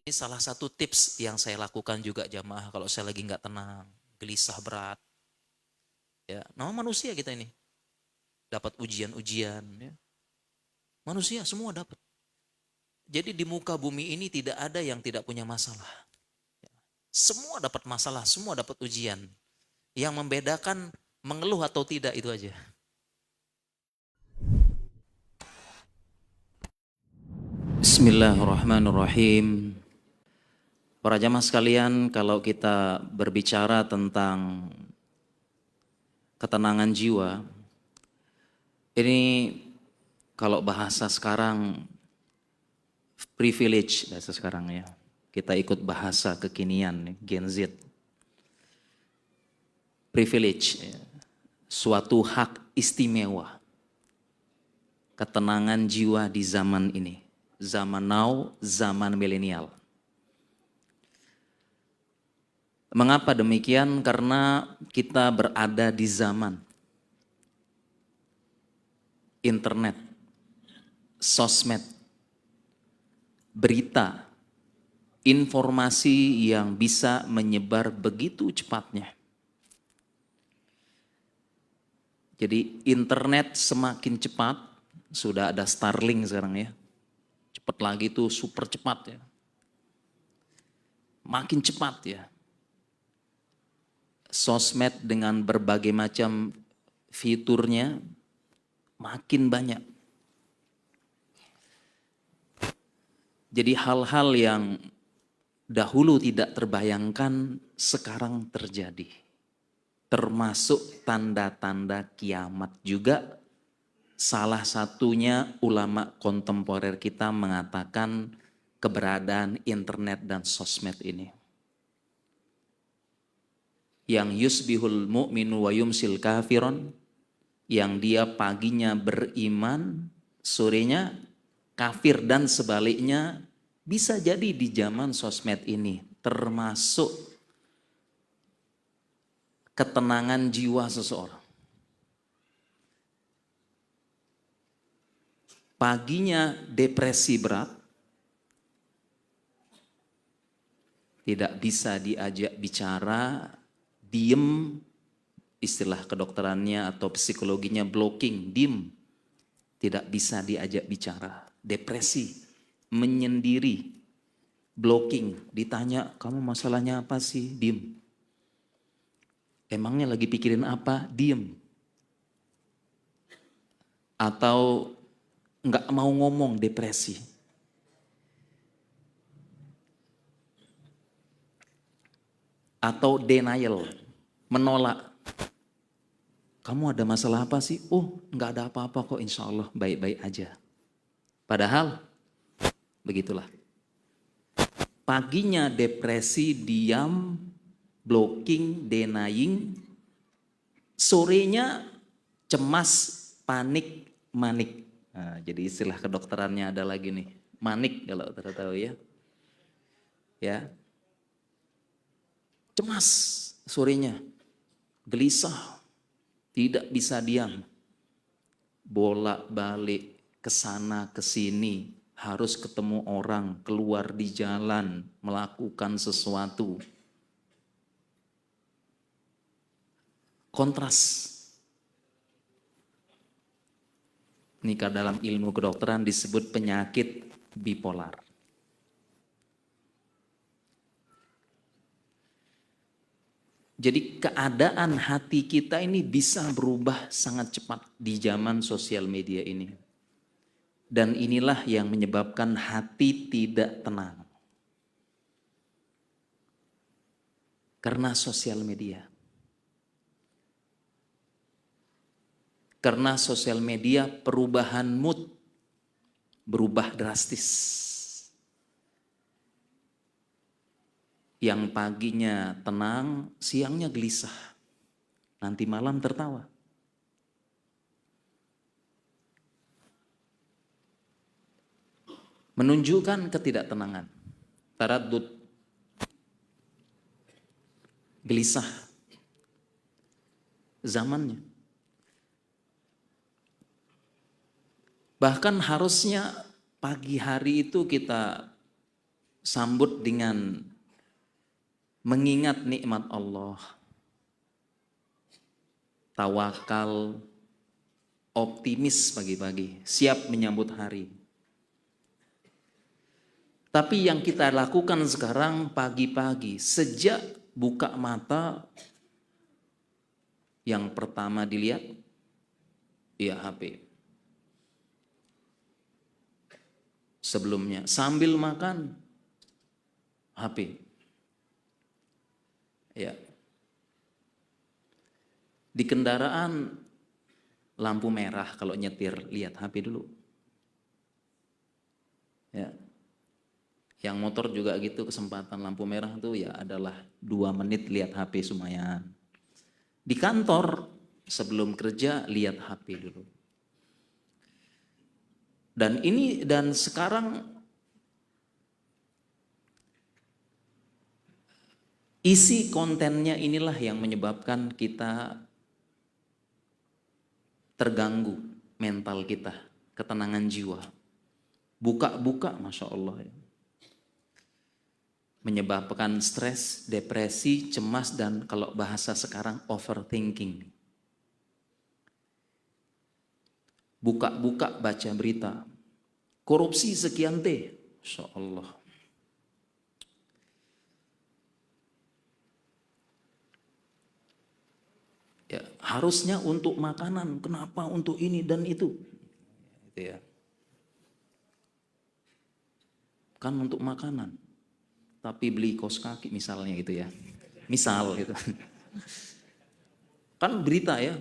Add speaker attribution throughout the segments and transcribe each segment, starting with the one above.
Speaker 1: Ini salah satu tips yang saya lakukan juga jamaah kalau saya lagi nggak tenang, gelisah berat. Ya, nama manusia kita ini dapat ujian-ujian. Ya. Manusia semua dapat. Jadi di muka bumi ini tidak ada yang tidak punya masalah. Semua dapat masalah, semua dapat ujian. Yang membedakan mengeluh atau tidak itu aja. Bismillahirrahmanirrahim. Para jamaah sekalian, kalau kita berbicara tentang ketenangan jiwa, ini kalau bahasa sekarang privilege bahasa sekarang ya. Kita ikut bahasa kekinian nih, Gen Z. Privilege, ya. Suatu hak istimewa. Ketenangan jiwa di zaman ini. Zaman now, zaman milenial. Mengapa demikian? Karena kita berada di zaman internet, sosmed, berita, informasi yang bisa menyebar begitu cepatnya. Jadi internet semakin cepat, sudah ada Starlink sekarang ya. Cepat lagi itu super cepat ya. Makin cepat ya. Sosmed dengan berbagai macam fiturnya makin banyak. Jadi hal-hal yang dahulu tidak terbayangkan sekarang terjadi. Termasuk tanda-tanda kiamat juga. Salah satunya ulama kontemporer kita mengatakan keberadaan internet dan sosmed ini. Yang yusbihul mu'minu wa yumsil kafiron, yang dia paginya beriman, sorenya kafir, dan sebaliknya bisa jadi di zaman sosmed ini, termasuk ketenangan jiwa seseorang. Paginya depresi berat, tidak bisa diajak bicara, diem, istilah kedokterannya atau psikologinya blocking, diem, tidak bisa diajak bicara, depresi, menyendiri, blocking, ditanya kamu masalahnya apa sih, diem. Emangnya lagi pikirin apa, diem. Atau nggak mau ngomong, depresi. Atau denial, menolak. Kamu ada masalah apa sih? Oh, nggak ada apa-apa kok, insya Allah baik-baik aja. Padahal begitulah. Paginya depresi, diam, blocking, denying. Sorenya cemas, panik, manik. Nah, jadi istilah kedokterannya ada lagi nih, manik kalau tahu ya. Ya, cemas sorenya, gelisah, tidak bisa diam, bolak-balik kesana kesini, harus ketemu orang, keluar di jalan, melakukan sesuatu. Kontras. Ini dalam ilmu kedokteran disebut penyakit bipolar. Jadi keadaan hati kita ini bisa berubah sangat cepat di zaman sosial media ini. Dan inilah yang menyebabkan hati tidak tenang. Karena sosial media. Karena sosial media perubahan mood berubah drastis. Yang paginya tenang, siangnya gelisah. Nanti malam tertawa. Menunjukkan ketidaktenangan. Taraddud. Gelisah. Zamannya. Bahkan harusnya pagi hari itu kita sambut dengan mengingat nikmat Allah, tawakal, optimis pagi-pagi, siap menyambut hari. Tapi yang kita lakukan sekarang pagi-pagi, sejak buka mata, yang pertama dilihat, ya HP. Sebelumnya, sambil makan, HP. Ya. Di kendaraan, lampu merah kalau nyetir, lihat HP dulu. Ya. Yang motor juga gitu, kesempatan lampu merah tuh ya adalah 2 menit lihat HP lumayan. Di kantor sebelum kerja lihat HP dulu. Dan sekarang isi kontennya inilah yang menyebabkan kita terganggu mental kita, ketenangan jiwa. Buka-buka, Masya Allah ya. Menyebabkan stres, depresi, cemas, dan kalau bahasa sekarang overthinking. Buka-buka baca berita, korupsi sekian T, Masya Allah. Ya, harusnya untuk makanan, kenapa untuk ini dan itu? Gitu ya. Kan untuk makanan. Tapi beli kaos kaki misalnya gitu ya. Misal gitu. Kan berita ya.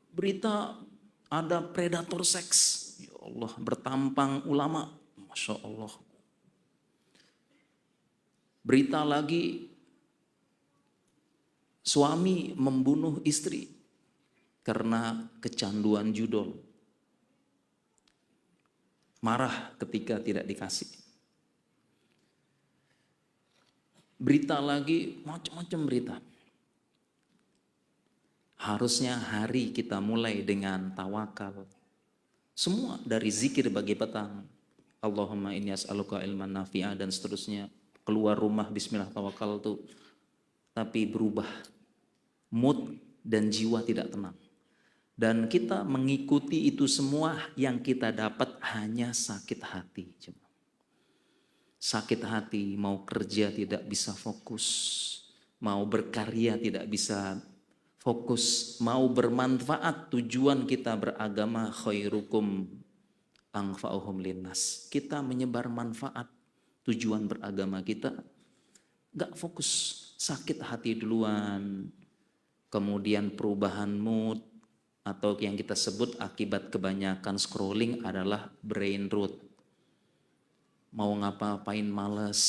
Speaker 1: Berita ada predator seks. Ya Allah, bertampang ulama. Masya Allah. Berita lagi suami membunuh istri karena kecanduan judol. Marah ketika tidak dikasih. Berita lagi, macam-macam berita. Harusnya hari kita mulai dengan tawakal. Semua dari zikir bagi petang. Allahumma inni as'aluka ilman nafi'ah dan seterusnya. Keluar rumah bismillah tawakal tuh. Tapi berubah. Mood dan jiwa tidak tenang. Dan kita mengikuti itu semua, yang kita dapat hanya sakit hati. Sakit hati, mau kerja tidak bisa fokus, mau berkarya tidak bisa fokus, mau bermanfaat, tujuan kita beragama khairukum anfa'uhum linnas. Kita menyebar manfaat, tujuan beragama kita gak fokus, sakit hati duluan, kemudian perubahan mood, atau yang kita sebut akibat kebanyakan scrolling adalah brain rot. Mau ngapa-ngapain males,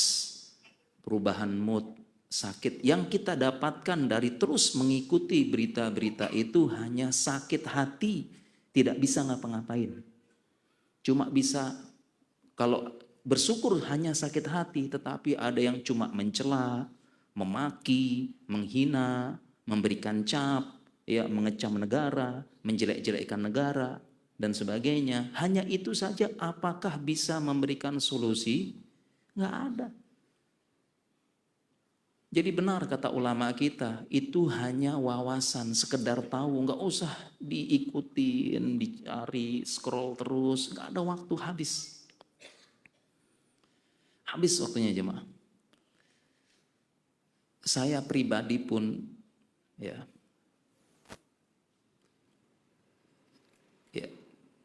Speaker 1: perubahan mood, sakit. Yang kita dapatkan dari terus mengikuti berita-berita itu hanya sakit hati, tidak bisa ngapa-ngapain. Cuma bisa, kalau bersyukur hanya sakit hati, tetapi ada yang cuma mencela, memaki, menghina, memberikan cap, ya, mengecam negara, menjelek-jelekkan negara, dan sebagainya. Hanya itu saja, apakah bisa memberikan solusi? Nggak ada. Jadi benar kata ulama kita, itu hanya wawasan, sekedar tahu, nggak usah diikutin, dicari, scroll terus, nggak ada waktu, habis. Habis waktunya jemaah. Saya pribadi pun, ya,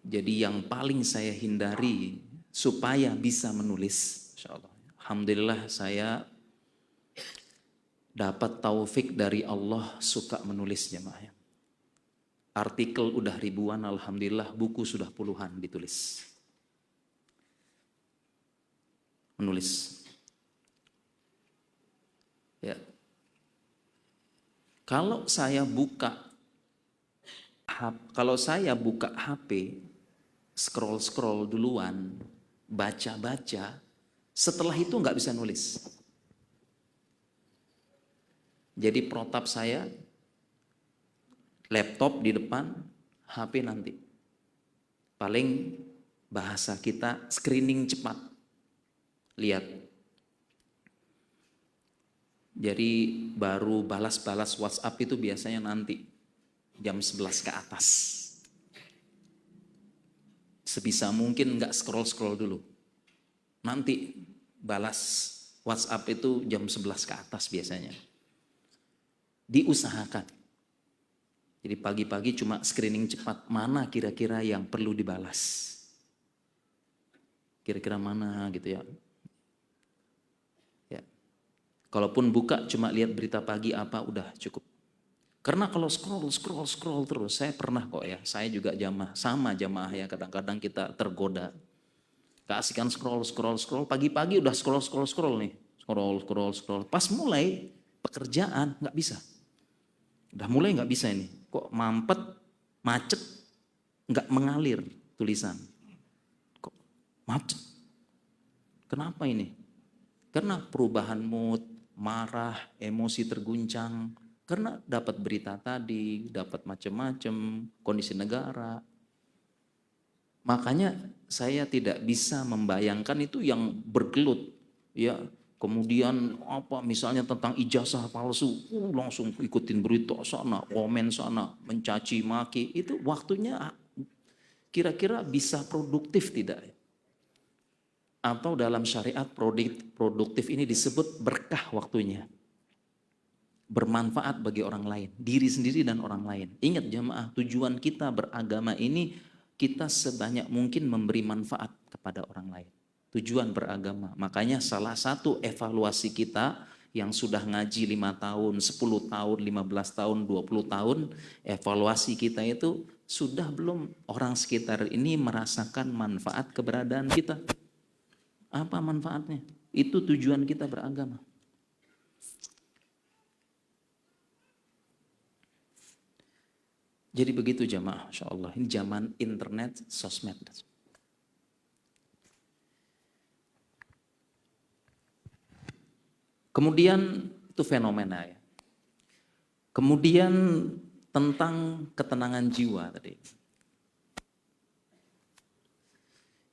Speaker 1: jadi yang paling saya hindari supaya bisa menulis, insyaallah. Alhamdulillah saya dapat taufik dari Allah suka menulis jemaah. Artikel udah ribuan, alhamdulillah, buku sudah puluhan ditulis. Menulis. Ya. Kalau saya buka HP, scroll duluan, baca-baca, setelah itu nggak bisa nulis. Jadi protap saya, laptop di depan, HP nanti. Paling bahasa kita screening cepat. Lihat Jadi baru balas-balas WhatsApp itu biasanya nanti jam 11 ke atas. Sebisa mungkin nggak scroll-scroll dulu. Nanti balas WhatsApp itu jam 11 ke atas biasanya. Diusahakan. Jadi pagi-pagi cuma screening cepat mana kira-kira yang perlu dibalas. Kira-kira mana gitu ya. Ya. Kalaupun buka cuma lihat berita pagi apa udah cukup. Karena kalau scroll terus, saya pernah kok ya, saya juga sama jamaah ya, kadang-kadang kita tergoda. Keasikan scroll, pagi-pagi udah scroll nih. Scroll. Pas mulai pekerjaan nggak bisa. Udah mulai nggak bisa ini. Kok mampet, macet, nggak mengalir tulisan. Kok macet? Kenapa ini? Karena perubahan mood, marah, emosi terguncang. Karena dapat berita tadi, dapat macam-macam, kondisi negara. Makanya saya tidak bisa membayangkan itu yang bergelut. Ya, kemudian apa misalnya tentang ijazah palsu, langsung ikutin berita sana, komen sana, mencaci maki. Itu waktunya kira-kira bisa produktif tidak? Atau dalam syariat produktif ini disebut berkah waktunya. Bermanfaat bagi orang lain, diri sendiri dan orang lain. Ingat jamaah, tujuan kita beragama ini kita sebanyak mungkin memberi manfaat kepada orang lain. Tujuan beragama. Makanya salah satu evaluasi kita yang sudah ngaji 5 tahun, 10 tahun, 15 tahun, 20 tahun, evaluasi kita itu sudah belum orang sekitar ini merasakan manfaat keberadaan kita. Apa manfaatnya? Itu tujuan kita beragama. Jadi begitu jamaah, Masya Allah. Ini zaman internet, sosmed. Kemudian itu fenomena ya. Kemudian tentang ketenangan jiwa tadi.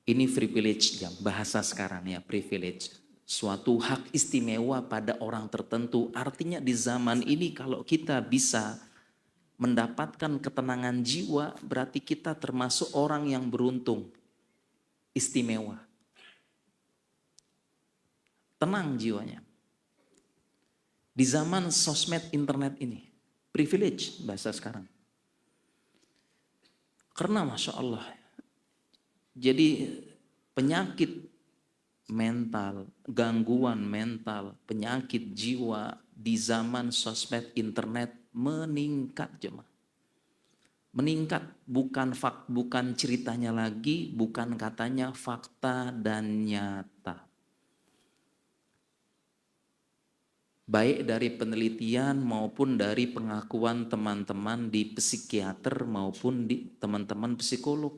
Speaker 1: Ini privilege jam, bahasa sekarang ya, privilege. Suatu hak istimewa pada orang tertentu. Artinya di zaman ini kalau kita bisa mendapatkan ketenangan jiwa, berarti kita termasuk orang yang beruntung, istimewa. Tenang jiwanya. Di zaman sosmed internet ini, privilege bahasa sekarang. Karena Masya Allah, jadi penyakit mental, gangguan mental, penyakit jiwa di zaman sosmed internet meningkat jemaah. Meningkat, bukan ceritanya lagi, bukan katanya, fakta dan nyata. Baik dari penelitian maupun dari pengakuan teman-teman di psikiater maupun di teman-teman psikolog.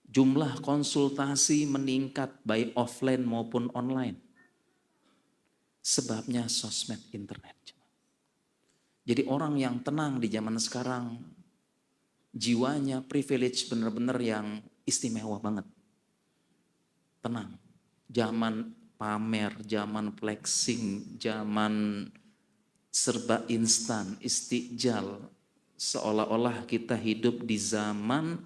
Speaker 1: Jumlah konsultasi meningkat baik offline maupun online. Sebabnya sosmed internet. Jadi orang yang tenang di zaman sekarang, jiwanya privilege benar-benar yang istimewa banget. Tenang. Zaman pamer, zaman flexing, zaman serba instan, istijal. Seolah-olah kita hidup di zaman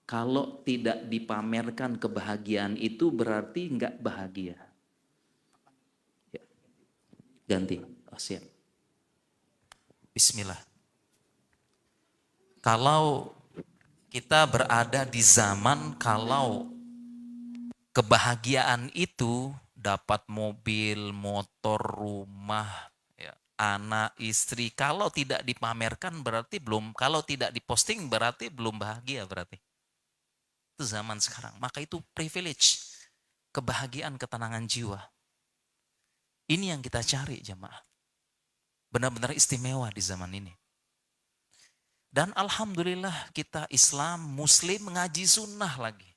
Speaker 1: kalau tidak dipamerkan kebahagiaan itu berarti enggak bahagia. Ya. Ganti. Oh, siap. Bismillah. Kalau kita berada di zaman kalau kebahagiaan itu dapat mobil, motor, rumah, ya, anak, istri. Kalau tidak dipamerkan berarti belum, kalau tidak diposting berarti belum bahagia berarti. Itu zaman sekarang. Maka itu privilege, kebahagiaan, ketenangan jiwa. Ini yang kita cari jemaah. Benar-benar istimewa di zaman ini. Dan alhamdulillah kita Islam, Muslim mengaji sunnah lagi.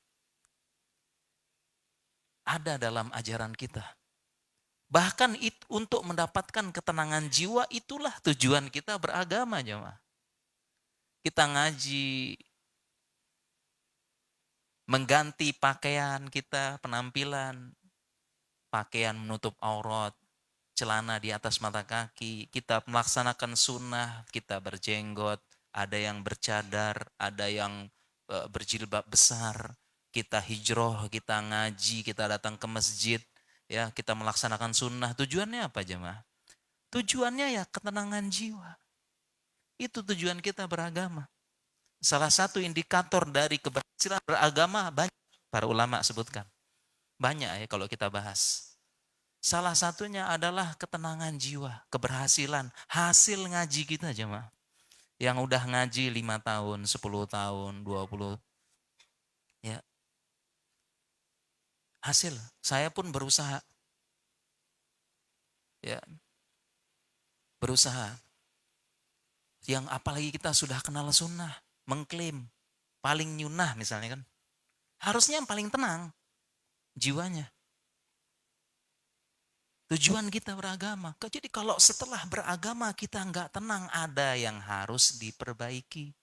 Speaker 1: Ada dalam ajaran kita. Bahkan untuk mendapatkan ketenangan jiwa itulah tujuan kita beragama jemaah. Kita ngaji, mengganti pakaian kita, penampilan, pakaian menutup aurat, celana di atas mata kaki, kita melaksanakan sunnah, kita berjenggot, ada yang bercadar, ada yang berjilbab besar, kita hijrah, kita ngaji, kita datang ke masjid, ya, kita melaksanakan sunnah. Tujuannya apa jemaah? Tujuannya ya ketenangan jiwa. Itu tujuan kita beragama. Salah satu indikator dari keberhasilan beragama banyak para ulama sebutkan. Banyak ya kalau kita bahas. Salah satunya adalah ketenangan jiwa, keberhasilan, hasil ngaji kita jemaah. Yang udah ngaji 5 tahun, 10 tahun, 20, ya. Hasil, saya pun berusaha. Ya, berusaha. Yang apalagi kita sudah kenal sunnah, mengklaim paling nyunah misalnya kan. Harusnya yang paling tenang jiwanya. Tujuan kita beragama. Jadi kalau setelah beragama kita nggak tenang, ada yang harus diperbaiki.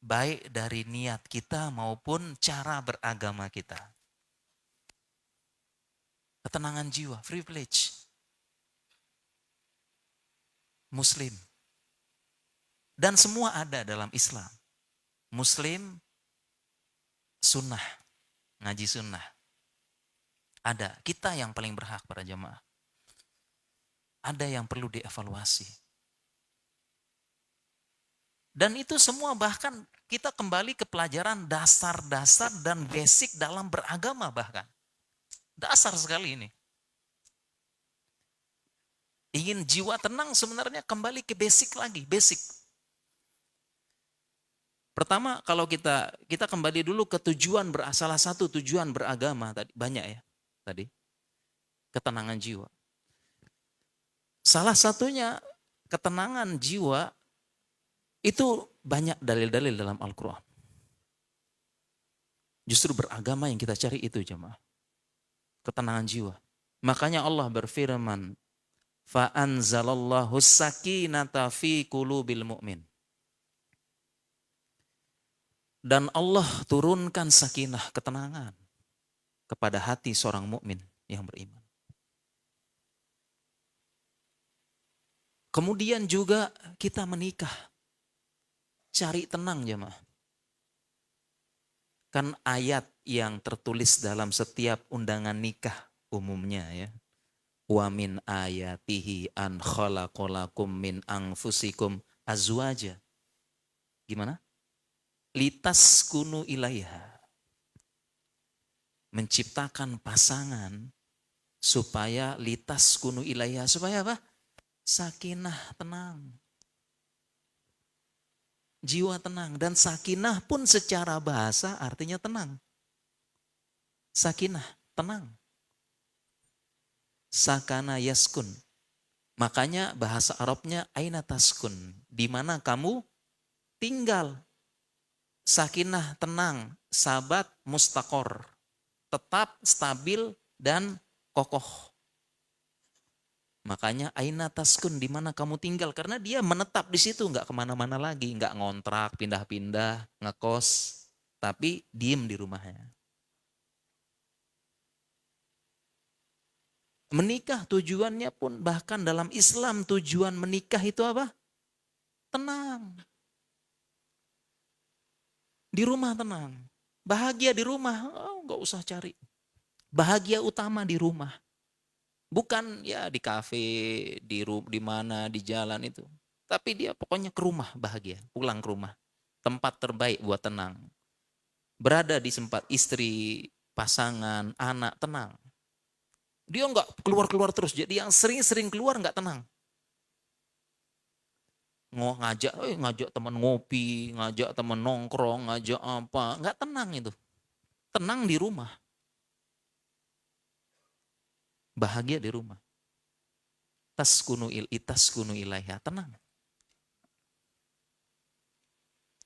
Speaker 1: Baik dari niat kita maupun cara beragama kita. Ketenangan jiwa, privilege. Muslim. Dan semua ada dalam Islam. Muslim, sunnah, ngaji sunnah. Ada, kita yang paling berhak para jemaah. Ada yang perlu dievaluasi. Dan itu semua bahkan kita kembali ke pelajaran dasar-dasar dan basic dalam beragama bahkan. Dasar sekali ini. Ingin jiwa tenang sebenarnya kembali ke basic lagi, basic. Pertama kalau kita kembali dulu ke tujuan, salah satu tujuan beragama tadi, banyak ya tadi. Ketenangan jiwa. Salah satunya ketenangan jiwa itu banyak dalil-dalil dalam Al-Quran. Justru beragama yang kita cari itu jemaah. Ketenangan jiwa. Makanya Allah berfirman, فَأَنْزَلَاللَّهُ السَّكِينَةَ فِي قُلُوبِ الْمُؤْمِنِ. Dan Allah turunkan sakinah, ketenangan kepada hati seorang mukmin yang beriman. Kemudian juga kita menikah. Cari tenang jemaah. Kan ayat yang tertulis dalam setiap undangan nikah umumnya ya. Wa min ayatihi an khalaqalakum min anfusikum azwaja. Gimana? Litas kunu ilaiha. Menciptakan pasangan supaya litas kunu ilaiha. Supaya apa? Sakinah, tenang. Jiwa tenang. Dan sakinah pun secara bahasa artinya tenang. Sakinah, tenang. Sakana yaskun. Makanya bahasa Arabnya aina taskun. Di mana kamu tinggal. Sakinah, tenang. Sabat, mustaqor. Tetap, stabil, dan kokoh. Makanya aina taskun, di mana kamu tinggal. Karena dia menetap di situ, nggak kemana-mana lagi. Nggak ngontrak, pindah-pindah, ngekos. Tapi diem di rumahnya. Menikah tujuannya pun bahkan dalam Islam tujuan menikah itu apa? Tenang. Di rumah tenang. Bahagia di rumah, nggak usah cari. Bahagia utama di rumah. Bukan ya di kafe, di mana, di jalan itu. Tapi dia pokoknya ke rumah bahagia, pulang ke rumah. Tempat terbaik buat tenang. Berada di tempat istri, pasangan, anak tenang. Dia nggak keluar-keluar terus. Jadi yang sering-sering keluar nggak tenang. Ngajak teman ngopi, ngajak teman nongkrong, ngajak apa, nggak tenang itu. Tenang di rumah. Bahagia di rumah. Taskunu ilaiha, tenang.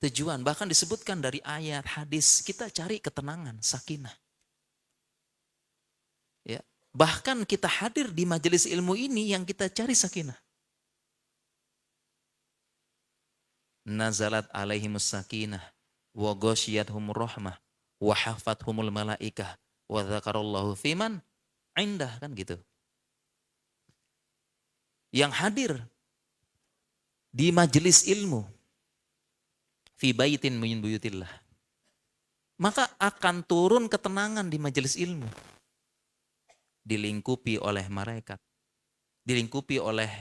Speaker 1: Tujuan bahkan disebutkan dari ayat hadis, kita cari ketenangan, sakinah. Ya, bahkan kita hadir di majelis ilmu ini yang kita cari sakinah. Nazalat alaihimus sakinah wa ghasyiyatuhumur rahmah wa hafathumul malaikah wa dzakarallahu fiman indah, kan gitu. yang hadir di majelis ilmu, fi baitin min buyutillah, maka akan turun ketenangan di majelis ilmu. Dilingkupi oleh malaikat, dilingkupi oleh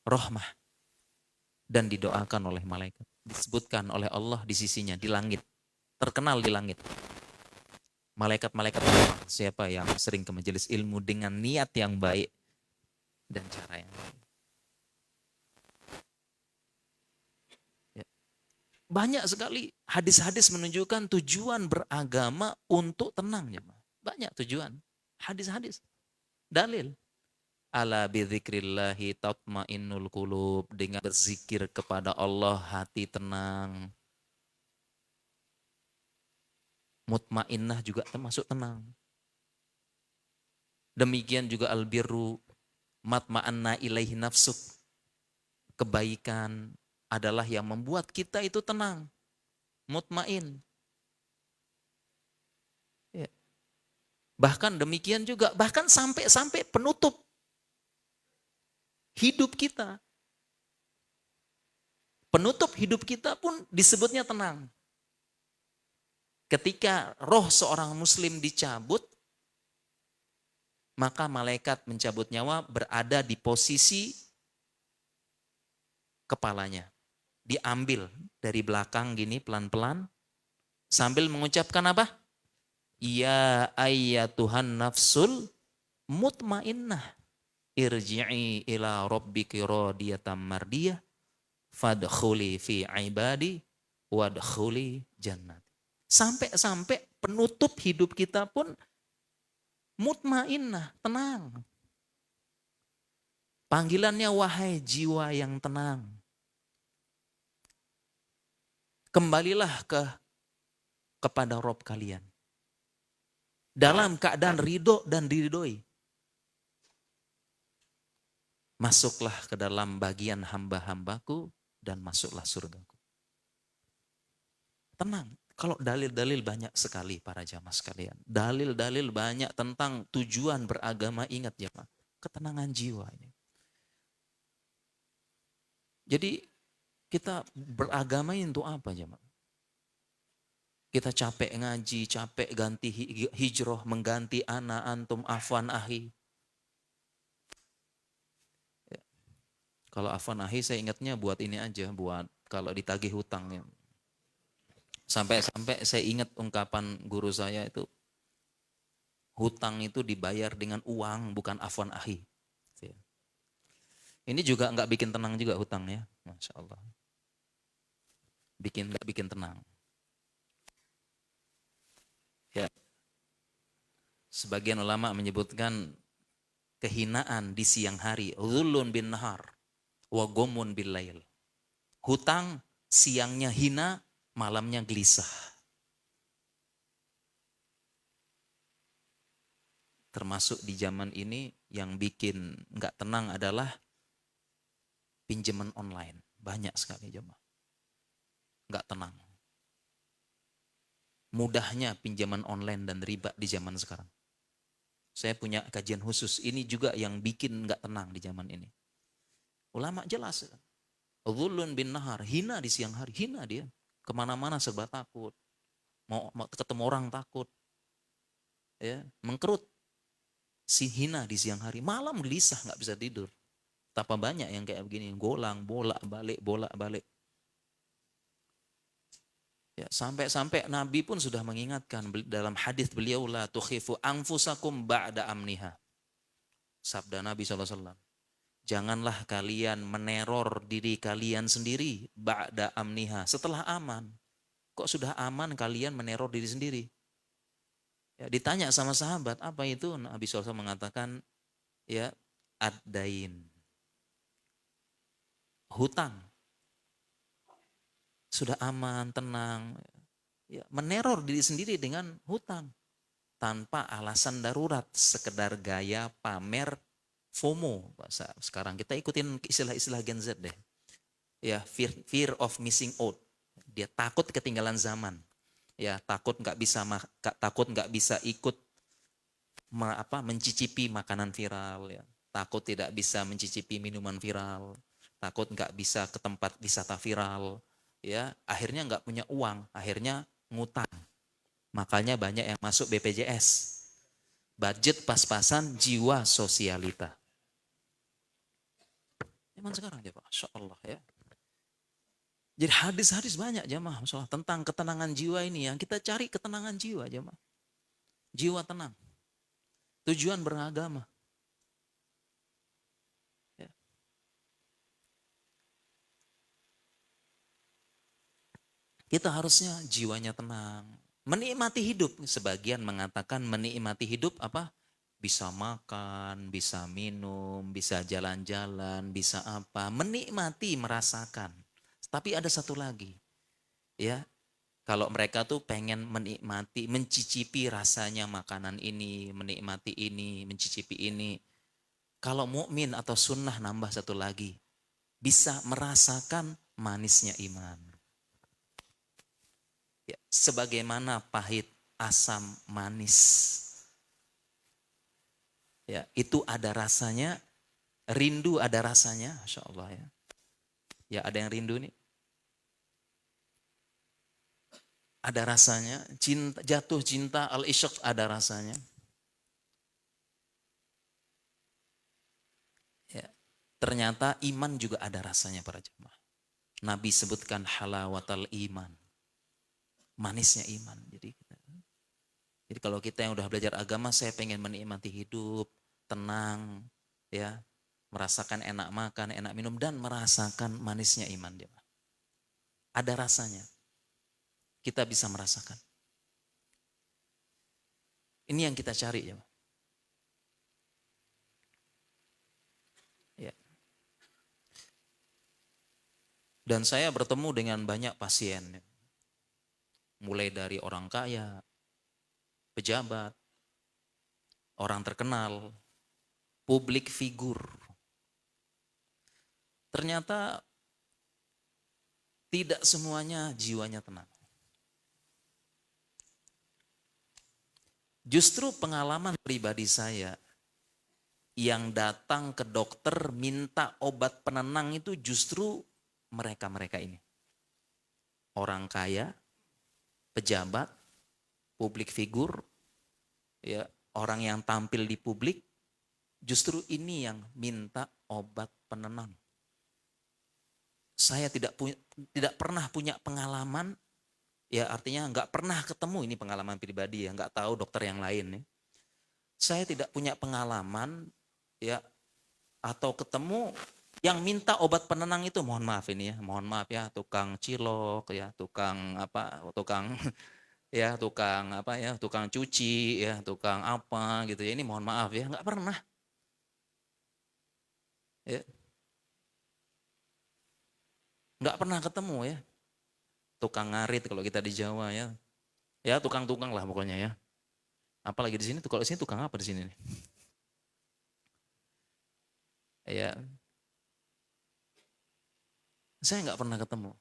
Speaker 1: rahmah, dan didoakan oleh malaikat. Disebutkan oleh Allah di sisinya, di langit. Terkenal di langit. Malaikat-malaikat siapa yang sering ke majelis ilmu dengan niat yang baik dan cara yang baik. Ya. Banyak sekali hadis-hadis menunjukkan tujuan beragama untuk tenang. Ya. Banyak tujuan. Hadis-hadis. Dalil. Ala bidzikrillahi tatmainnul qulub, dengan berzikir kepada Allah hati tenang. Mutmainnah juga termasuk tenang. Demikian juga albirru matma'anna ilaihi nafsuk. Kebaikan adalah yang membuat kita itu tenang, mutmain. Ya. Bahkan demikian juga, bahkan sampai penutup hidup kita. Penutup hidup kita pun disebutnya tenang. Ketika roh seorang muslim dicabut, maka malaikat mencabut nyawa berada di posisi kepalanya. Diambil dari belakang gini pelan-pelan, sambil mengucapkan apa? Ya ayyatuhan nafsul mutmainnah, irji'i ila rabbiki radiyatan mardiyah, fadkhuli fi ibadi wadkhuli jannat. Sampai penutup hidup kita pun mutmainnah, tenang. Panggilannya wahai jiwa yang tenang. Kembalilah kepada Rob kalian. Dalam keadaan ridho dan diridhoi. Masuklah ke dalam bagian hamba-hambaku dan masuklah surgaku. Tenang. Kalau dalil-dalil banyak sekali para jamaah sekalian. Dalil-dalil banyak tentang tujuan beragama. Ingat jamaah, ketenangan jiwa ini. Jadi kita beragama ini untuk apa jamaah? Kita capek ngaji, capek ganti hijrah, mengganti anak antum afwan ahi. Ya. Kalau afwan ahi saya ingatnya buat ini aja, buat kalau ditagih hutang. Ya. Sampai-sampai saya ingat ungkapan guru saya itu, hutang itu dibayar dengan uang, bukan afwan ahi. Ini juga nggak bikin tenang juga hutangnya, Masya Allah. Nggak bikin tenang. Ya. Sebagian ulama menyebutkan kehinaan di siang hari, zulun bin nahar, wa gomun bil lail. Hutang siangnya hina, malamnya gelisah. Termasuk di zaman ini yang bikin nggak tenang adalah pinjaman online. Banyak sekali jemaah. Nggak tenang. Mudahnya pinjaman online dan riba di zaman sekarang. Saya punya kajian khusus. Ini juga yang bikin nggak tenang di zaman ini. Ulama jelas. Dhulun bin nahar. Hina di siang hari. Hina dia. Kemana-mana serba takut. Mau ketemu orang takut. Ya, mengkerut. Si hina di siang hari. Malam gelisah nggak bisa tidur. Betapa banyak yang kayak begini. Golang, bolak-balik. Ya, sampai Nabi pun sudah mengingatkan dalam hadis beliau, la tukhifu anfusakum ba'da amniha. Sabda Nabi SAW. Janganlah kalian meneror diri kalian sendiri ba'da amniha, setelah aman. Kok sudah aman kalian meneror diri sendiri? Ya, ditanya sama sahabat, apa itu? Nabi SAW mengatakan, ya, ad-dain. Hutang. Sudah aman, tenang. Ya, meneror diri sendiri dengan hutang. Tanpa alasan darurat, sekedar gaya, pamer, FOMO. Bahasa sekarang kita ikutin istilah-istilah Gen Z deh. Ya, fear of missing out. Dia takut ketinggalan zaman. Ya, takut nggak bisa ikut mencicipi makanan viral. Ya. takut tidak bisa mencicipi minuman viral, takut nggak bisa ke tempat wisata viral, ya akhirnya nggak punya uang, akhirnya ngutang. Makanya banyak yang masuk BPJS, budget pas-pasan, jiwa sosialita. Emang sekarang ya Pak, Masya Allah ya. Jadi hadis-hadis banyak jamaah masalah tentang ketenangan jiwa ini, yang kita cari ketenangan jiwa jamaah. Jiwa tenang. Tujuan beragama. Ya. Kita harusnya jiwanya tenang. Menikmati hidup. Sebagian mengatakan menikmati hidup apa? Bisa makan, bisa minum, bisa jalan-jalan, bisa apa. Menikmati, merasakan. Tapi ada satu lagi. Ya, kalau mereka tuh pengen menikmati, mencicipi rasanya makanan ini, menikmati ini, mencicipi ini. Kalau mukmin atau sunnah nambah satu lagi, bisa merasakan manisnya iman. Ya, sebagaimana pahit, asam, manis. Ya, itu ada rasanya, rindu ada rasanya, Masya Allah ya. Ya ada yang rindu nih. Ada rasanya, cinta, jatuh cinta, al-isyq ada rasanya. Ya, ternyata iman juga ada rasanya para jemaah. Nabi sebutkan halawatal iman. Manisnya iman. Jadi kalau kita yang udah belajar agama, saya pengen menikmati hidup, tenang, ya, merasakan enak makan, enak minum, dan merasakan manisnya iman. Ada rasanya. Kita bisa merasakan. Ini yang kita cari ya. Ya. Dan saya bertemu dengan banyak pasien. Ya. Mulai dari orang kaya, pejabat, orang terkenal, publik figur. Ternyata tidak semuanya jiwanya tenang. Justru pengalaman pribadi saya yang datang ke dokter minta obat penenang itu justru mereka-mereka ini. Orang kaya, pejabat, publik figur, ya, orang yang tampil di publik, justru ini yang minta obat penenang. Saya tidak pernah punya pengalaman, ya artinya nggak pernah ketemu, ini pengalaman pribadi ya, nggak tahu dokter yang lain ya. Saya tidak punya pengalaman ya atau ketemu yang minta obat penenang itu, mohon maaf ini ya, mohon maaf ya, tukang cilok ya, tukang apa, tukang ya, tukang apa ya, tukang cuci ya, tukang apa gitu ya, ini mohon maaf ya, nggak pernah ya, nggak pernah ketemu ya, tukang ngarit kalau kita di Jawa ya, ya tukang-tukang lah pokoknya ya. Apalagi di sini tuh, kalau di sini tukang apa di sini nih? Ya, saya nggak pernah ketemu.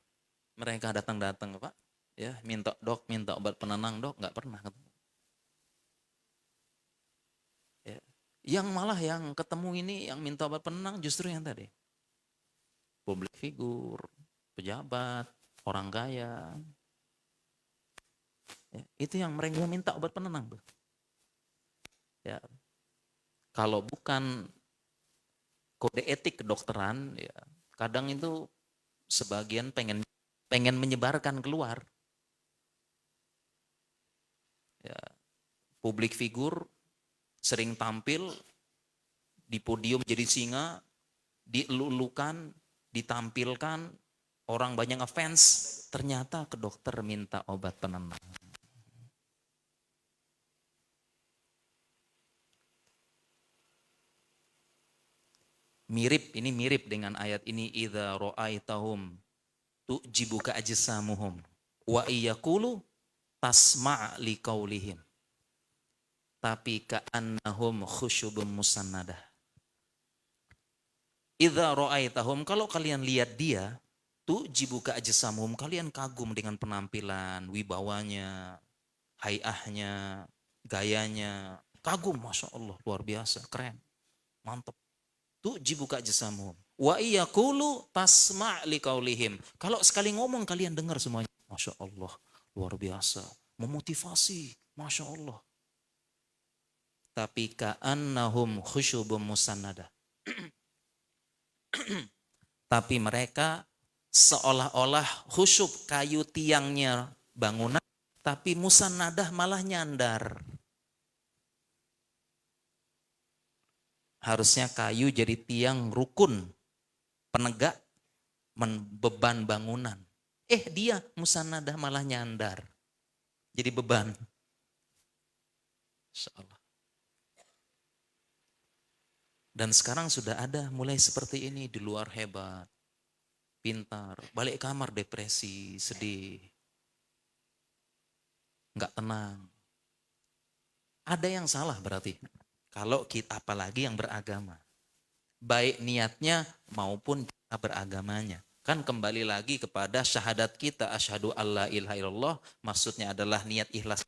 Speaker 1: Mereka datang-datang Pak, ya minta dok, minta obat penenang dok, nggak pernah ketemu. Ya. Yang malah yang ketemu ini, yang minta obat penenang justru yang tadi, publik figur, pejabat, orang kaya. Ya, itu yang mereka minta obat penenang. Ya, kalau bukan kode etik kedokteran, ya kadang itu sebagian pengen menyebarkan keluar. Ya, publik figur sering tampil di podium jadi singa, dielulukan, ditampilkan, orang banyak ngefans, ternyata ke dokter minta obat penenang. Mirip, ini mirip dengan ayat ini, idza ra'aitahum tu'jibuka ajsamuhum wa iyaqulu tasma' liqaulihim tapi ka'annahum khusyubun musannadah. Idza ra'aitahum, kalau kalian lihat dia, tu'jibuka ajsamuhum, kalian kagum dengan penampilan, wibawanya, hayahnya, gayanya, kagum, Masya Allah, luar biasa, keren, mantap. tu'jibuka ajsamuhum wa iyaqulu tasma' liqaulihim. Kalau sekali ngomong kalian dengar semuanya. Masya Allah, luar biasa, memotivasi, Masya Allah. Tapi ka'annahum khusyubum musannada. Tapi mereka seolah-olah khusyub, kayu tiangnya bangunan, tapi musannadah malah nyandar. Harusnya kayu jadi tiang rukun, penegak, beban bangunan. Dia musannadah malah nyandar. Jadi beban. Insyaallah. Dan sekarang sudah ada mulai seperti ini, di luar hebat, pintar, balik kamar depresi, sedih, nggak tenang. Ada yang salah berarti. Kalau kita, apalagi yang beragama, baik niatnya maupun kita beragamanya. Kan kembali lagi kepada syahadat kita, asyhadu alla ilaha illallah, maksudnya adalah niat ikhlas.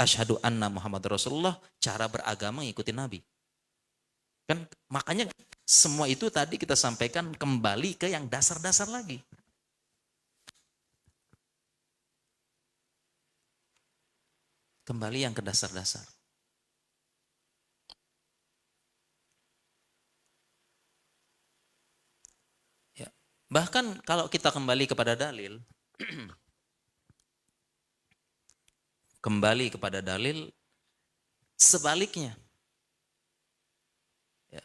Speaker 1: Asyhadu anna Muhammad Rasulullah, cara beragama ngikutin Nabi. Kan makanya semua itu tadi kita sampaikan kembali ke yang dasar-dasar lagi. Kembali yang ke dasar-dasar. Ya. Bahkan kalau kita kembali kepada dalil, kembali kepada dalil, sebaliknya. Ya.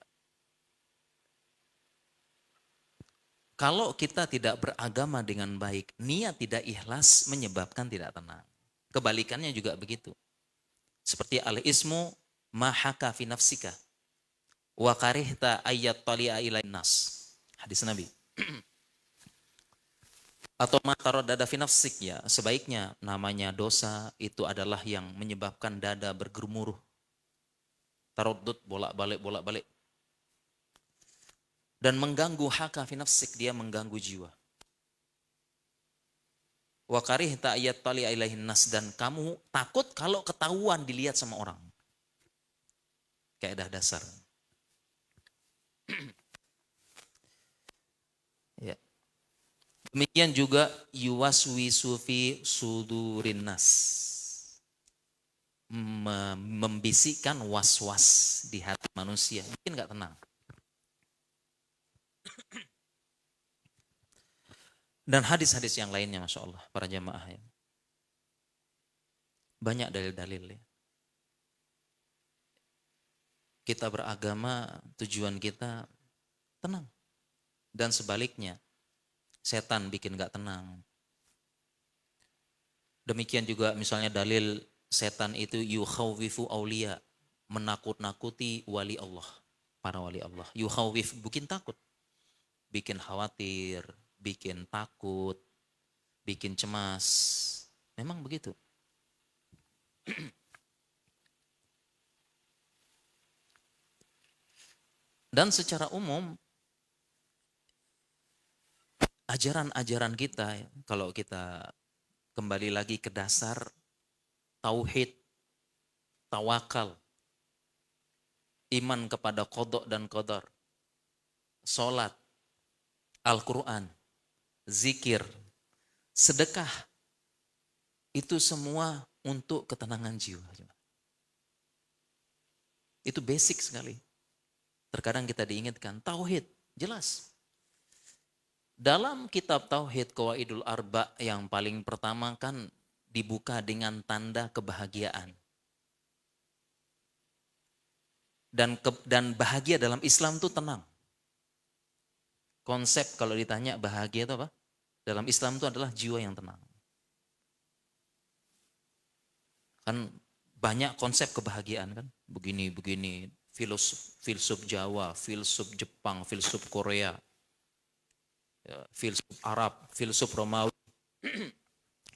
Speaker 1: Kalau kita tidak beragama dengan baik, niat tidak ikhlas menyebabkan tidak tenang. Kebalikannya juga begitu. Seperti al-ismu mahaka fi nafsika wa karihta ayat tali'a ilain nas. Hadis Nabi. Atau mataradada fi nafsik, ya, sebaiknya namanya dosa itu adalah yang menyebabkan dada bergemuruh. Taraddud, bolak-balik. Dan mengganggu haka fi nafsik, dia mengganggu jiwa. Wa karihta ayat tali'a ilaihin nas, dan kamu takut kalau ketahuan dilihat sama orang. Kaidah dasar. Ya. Demikian juga yuwaswisu fi sudurin nas. Membisikkan was-was di hati manusia. Mungkin nggak tenang. Dan hadis-hadis yang lainnya, Masya Allah, para jamaah ya. Banyak dalil-dalil ya. Kita beragama, tujuan kita tenang. Dan sebaliknya, setan bikin gak tenang. Demikian juga misalnya dalil setan itu yukhawwifu aulia, menakut-nakuti wali Allah, para wali Allah. Yukhawwif, bikin takut, bikin khawatir, bikin takut, bikin cemas. Memang begitu. Dan secara umum, ajaran-ajaran kita, kalau kita kembali lagi ke dasar, tauhid, tawakal, iman kepada qada dan qadar, salat, Al-Quran, zikir, sedekah, itu semua untuk ketenangan jiwa. Itu basic sekali. Terkadang kita diingatkan, tauhid, jelas. Dalam kitab Tauhid Qawaidul Arba yang paling pertama kan dibuka dengan tanda kebahagiaan. Dan bahagia dalam Islam itu tenang. Konsep kalau ditanya bahagia itu apa? Dalam Islam itu adalah jiwa yang tenang. Kan banyak konsep kebahagiaan kan? Begini. Filsuf Jawa, filsuf Jepang, filsuf Korea, filsuf Arab, filsuf Romawi,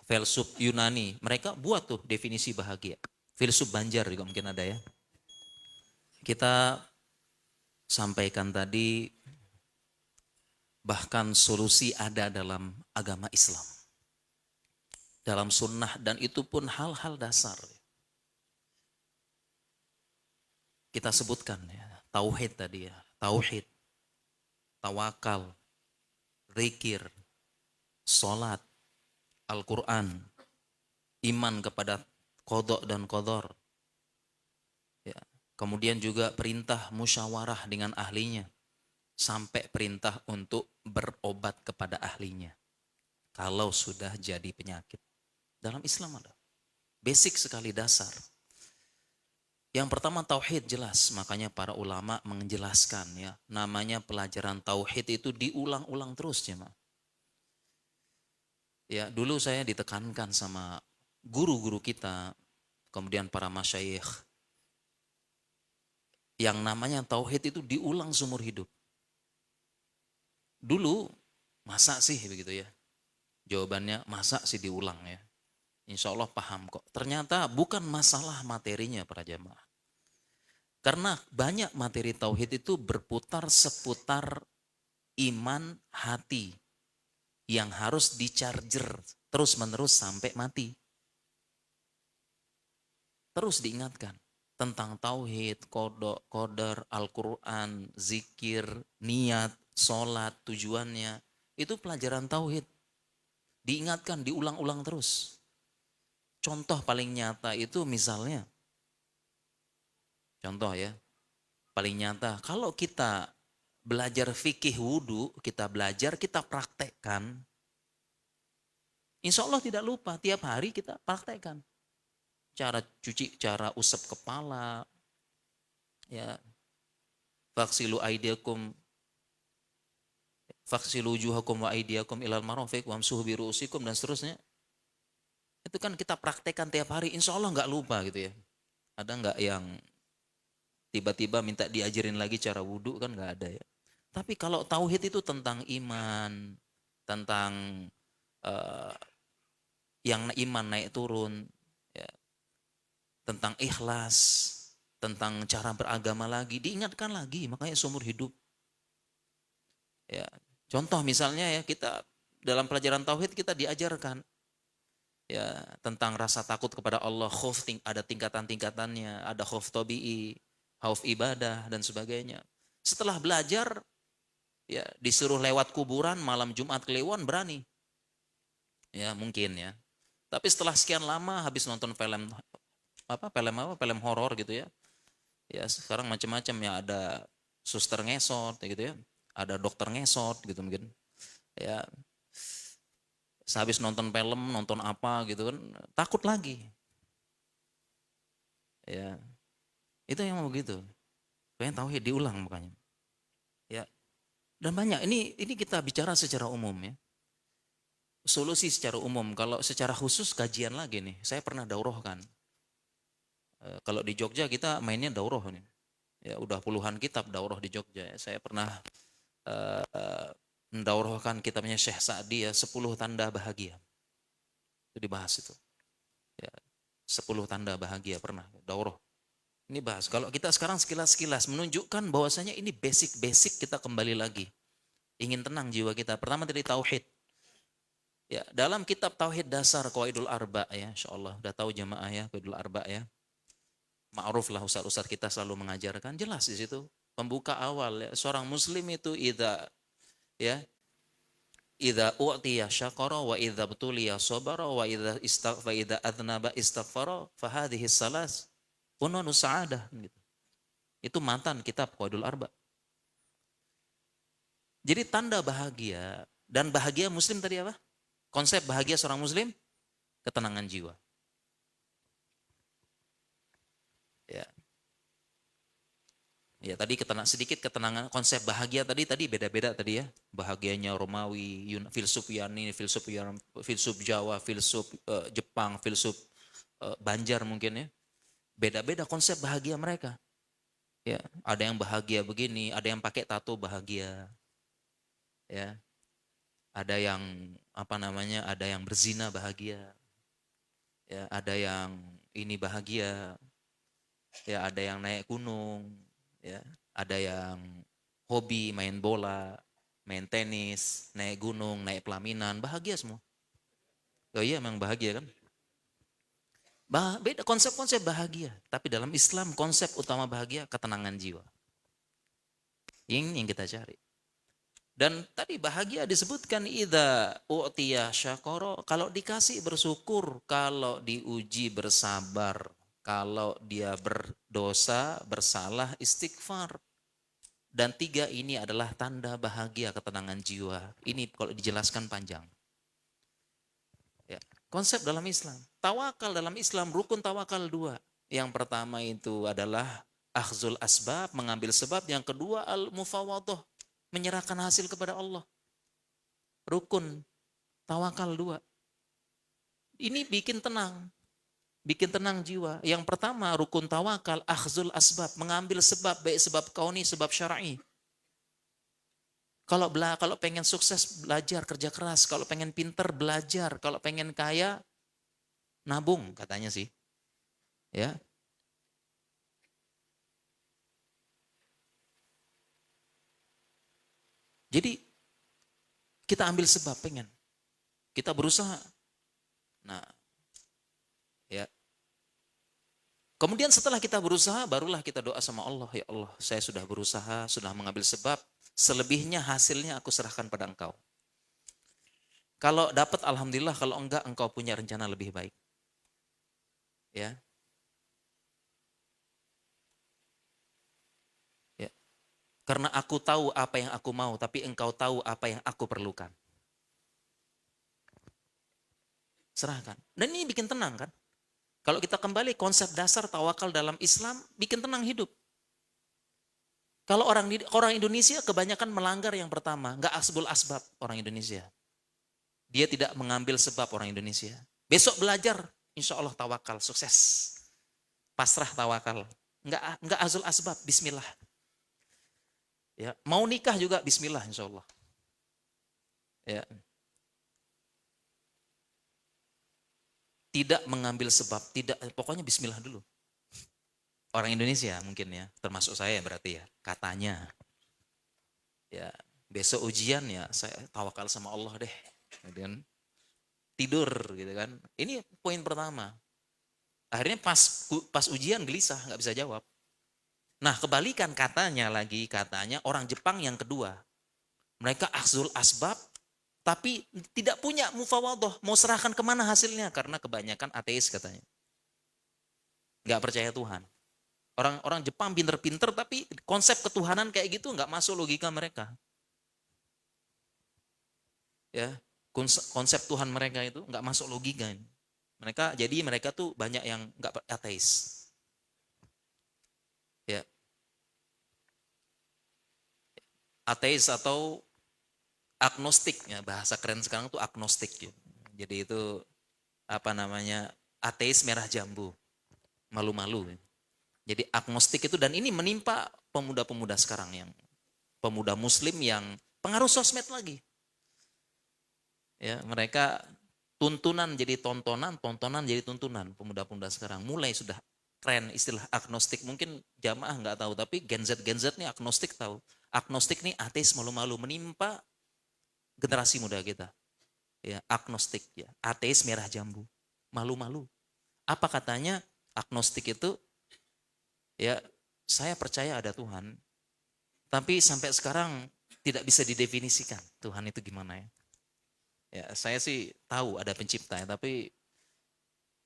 Speaker 1: filsuf Yunani. Mereka buat tuh definisi bahagia. Filsuf Banjar juga mungkin ada ya. Kita sampaikan tadi, bahkan solusi ada dalam agama Islam. Dalam sunnah, dan itu pun hal-hal dasar. Kita sebutkan ya, tauhid tadi ya. tauhid, tawakal, zikir, salat, Al-Quran, iman kepada qada dan qadar. Ya. Kemudian juga perintah musyawarah dengan ahlinya. Sampai perintah untuk berobat kepada ahlinya. Kalau sudah jadi penyakit. Dalam Islam ada. Basic sekali, dasar. Yang pertama tauhid jelas, makanya para ulama menjelaskan ya, namanya pelajaran tauhid itu diulang-ulang terus ya, ya, dulu saya ditekankan sama guru-guru kita, kemudian para masyayikh, yang namanya tauhid itu diulang seumur hidup. Dulu masa sih begitu ya? Jawabannya masa sih diulang ya? Insya Allah paham kok. Ternyata bukan masalah materinya para jamaah. Karena banyak materi tauhid itu berputar seputar iman hati yang harus dicharger terus-menerus sampai mati. Terus diingatkan tentang tauhid, kodok, qadar, Al-Quran, zikir, niat, sholat, tujuannya. Itu pelajaran tauhid. Diingatkan, diulang-ulang terus. Contoh paling nyata itu misalnya, contoh ya, paling nyata, kalau kita belajar fikih wudhu, kita belajar, kita praktekkan, insya Allah tidak lupa, tiap hari kita praktekkan. Cara cuci, cara usap kepala, ya, faksilu aidiakum, faksilu wujuhakum wa aidiakum ilal marafiq wamsuhu biru'usikum dan seterusnya. Itu kan kita praktekkan tiap hari, insya Allah nggak lupa gitu ya. Ada nggak yang tiba-tiba minta diajarin lagi cara wudhu, kan nggak ada ya. Tapi kalau tauhid itu tentang iman, tentang uh, yang iman naik turun, ya, tentang ikhlas, tentang cara beragama lagi, diingatkan lagi, makanya seumur hidup. Ya, contoh misalnya ya, kita dalam pelajaran tauhid kita diajarkan ya tentang rasa takut kepada Allah, khauf ada tingkatan-tingkatannya, ada khauf tabi'i, khauf ibadah dan sebagainya. Setelah belajar ya disuruh lewat kuburan malam Jumat Kliwon berani. Ya, mungkin ya. Tapi setelah sekian lama habis nonton film horor gitu ya. Ya, sekarang macam-macam ya, ada suster ngesot gitu ya. Ada dokter ngesot gitu mungkin. Ya, sehabis nonton film, nonton apa gitu kan, takut lagi. Ya, itu yang mau begitu. Pengen tauhid diulang makanya. Ya, dan banyak. Ini kita bicara secara umum ya. Solusi secara umum. Kalau secara khusus kajian lagi nih. Saya pernah daurahkan. Kalau di Jogja kita mainnya daurah nih. Ya, udah puluhan kitab daurah di Jogja. Saya pernah mendaurahkan kitabnya Syekh Sa'di ya, 10 tanda bahagia. Itu dibahas itu. Ya, 10 tanda bahagia pernah daurah. Ini bahas. Kalau kita sekarang sekilas-sekilas menunjukkan bahwasanya ini basic-basic, kita kembali lagi. Ingin tenang jiwa kita. Pertama dari tauhid. Ya, dalam kitab tauhid dasar Qawaidul Arba ya, insyaallah udah tahu jamaah ya Qawaidul Arba ya. Ma'ruf lah, ustaz-ustaz kita selalu mengajarkan, jelas di situ. Pembuka awal ya, seorang muslim itu ya idza u'tiya syakara wa idza btuliya sabara wa idza adnaba istaghfara fa hadhihi salas ununu sa'adah gitu. Itu mantan kitab Qawaidul Arba. Jadi tanda bahagia dan bahagia muslim tadi apa? Konsep bahagia seorang muslim, ketenangan jiwa. Ya. Ya, tadi sedikit ketenangan, konsep bahagia tadi beda-beda tadi ya. Bahagianya Romawi, filsuf Yunani, filsuf Jawa, filsuf Jepang, filsuf Banjar mungkin ya. Beda-beda konsep bahagia mereka. Ya, ada yang bahagia begini, ada yang pakai tato bahagia. Ya. Ada yang ada yang berzina bahagia. Ya, ada yang ini bahagia. Ya, ada yang naik gunung, ya, ada yang hobi main bola, main tenis, naik gunung, naik pelaminan, bahagia semua. Oh iya, memang bahagia kan? Beda konsep-konsep bahagia, tapi dalam Islam konsep utama bahagia ketenangan jiwa. Ini yang kita cari. Dan tadi bahagia disebutkan idza u'tiya syakara, kalau dikasih bersyukur, kalau diuji bersabar, kalau dia berdosa, bersalah istighfar. Dan 3 ini adalah tanda bahagia ketenangan jiwa. Ini kalau dijelaskan panjang. Ya. Konsep dalam Islam. Tawakal dalam Islam, rukun tawakal 2. Yang pertama itu adalah akhzul asbab, mengambil sebab. Yang kedua al-mufawadah, menyerahkan hasil kepada Allah. Rukun tawakal 2. Ini bikin tenang. Bikin tenang jiwa. Yang pertama rukun tawakal, akhzul asbab, mengambil sebab, baik sebab kauni, sebab syar'i. Kalau pengen sukses belajar, kerja keras. Kalau pengen pinter belajar. Kalau pengen kaya nabung katanya sih. Ya. Jadi kita ambil sebab pengen. Kita berusaha. Nah, ya. Kemudian setelah kita berusaha, barulah kita doa sama Allah. Ya Allah, saya sudah berusaha, sudah mengambil sebab. Selebihnya hasilnya aku serahkan pada Engkau. Kalau dapat alhamdulillah, kalau enggak Engkau punya rencana lebih baik. Ya. Ya. Karena aku tahu apa yang aku mau, tapi Engkau tahu apa yang aku perlukan. Serahkan. Dan ini bikin tenang kan? Kalau kita kembali konsep dasar tawakal dalam Islam, bikin tenang hidup. Kalau orang Indonesia kebanyakan melanggar yang pertama, nggak asbul asbab orang Indonesia. Dia tidak mengambil sebab orang Indonesia. Besok belajar, insya Allah tawakal, sukses. Pasrah tawakal. Nggak azul asbab, bismillah. Ya, mau nikah juga bismillah insya Allah. Ya. Tidak mengambil sebab, tidak, pokoknya bismillah dulu. Orang Indonesia mungkin ya, termasuk saya berarti ya, katanya. Ya, besok ujian ya, saya tawakal sama Allah deh. Kemudian tidur gitu kan. Ini poin pertama. Akhirnya pas ujian gelisah, nggak bisa jawab. Nah, kebalikan katanya orang Jepang yang kedua. Mereka akhzul asbab, tapi tidak punya mufawadah, mau serahkan kemana hasilnya, karena kebanyakan ateis katanya. Nggak percaya Tuhan. Orang Jepang pinter-pinter, tapi konsep ketuhanan kayak gitu nggak masuk logika mereka. Ya, konsep Tuhan mereka itu nggak masuk logika. Mereka tuh banyak yang nggak ateis. Ya, ateis atau agnostik ya, bahasa keren sekarang tuh agnostik ya. Jadi itu apa namanya, ateis merah jambu, malu-malu. Jadi agnostik itu, dan ini menimpa pemuda-pemuda sekarang, yang pemuda muslim yang pengaruh sosmed lagi. Ya, mereka tuntunan jadi tontonan, tontonan jadi tuntunan. Pemuda-pemuda sekarang mulai sudah keren istilah agnostik. Mungkin jamaah nggak tahu, tapi Gen Z nih agnostik tahu. Agnostik nih ateis malu-malu, menimpa generasi muda kita. Ya, agnostik ya, ateis merah jambu, malu-malu. Apa katanya? Agnostik itu ya, saya percaya ada Tuhan, tapi sampai sekarang tidak bisa didefinisikan Tuhan itu gimana ya. Ya, saya sih tahu ada pencipta ya, tapi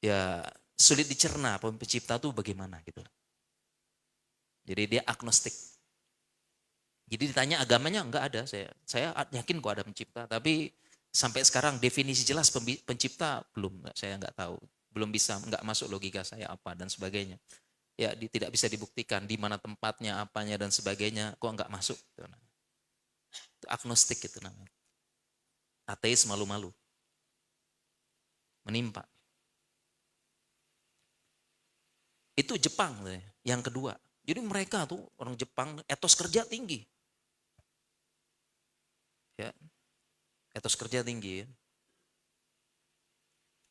Speaker 1: ya sulit dicerna pencipta tuh bagaimana gitu. Jadi dia agnostik. Jadi ditanya agamanya enggak ada, saya yakin kok ada pencipta, tapi sampai sekarang definisi jelas pencipta belum, saya enggak tahu. Belum bisa, enggak masuk logika saya apa dan sebagainya. Ya tidak bisa dibuktikan di mana tempatnya, apanya dan sebagainya, kok enggak masuk. Itu agnostik itu namanya. Ateis malu-malu. Menimpa. Itu Jepang yang kedua. Jadi mereka tuh orang Jepang etos kerja tinggi. Ya, etos kerja tinggi. Ya.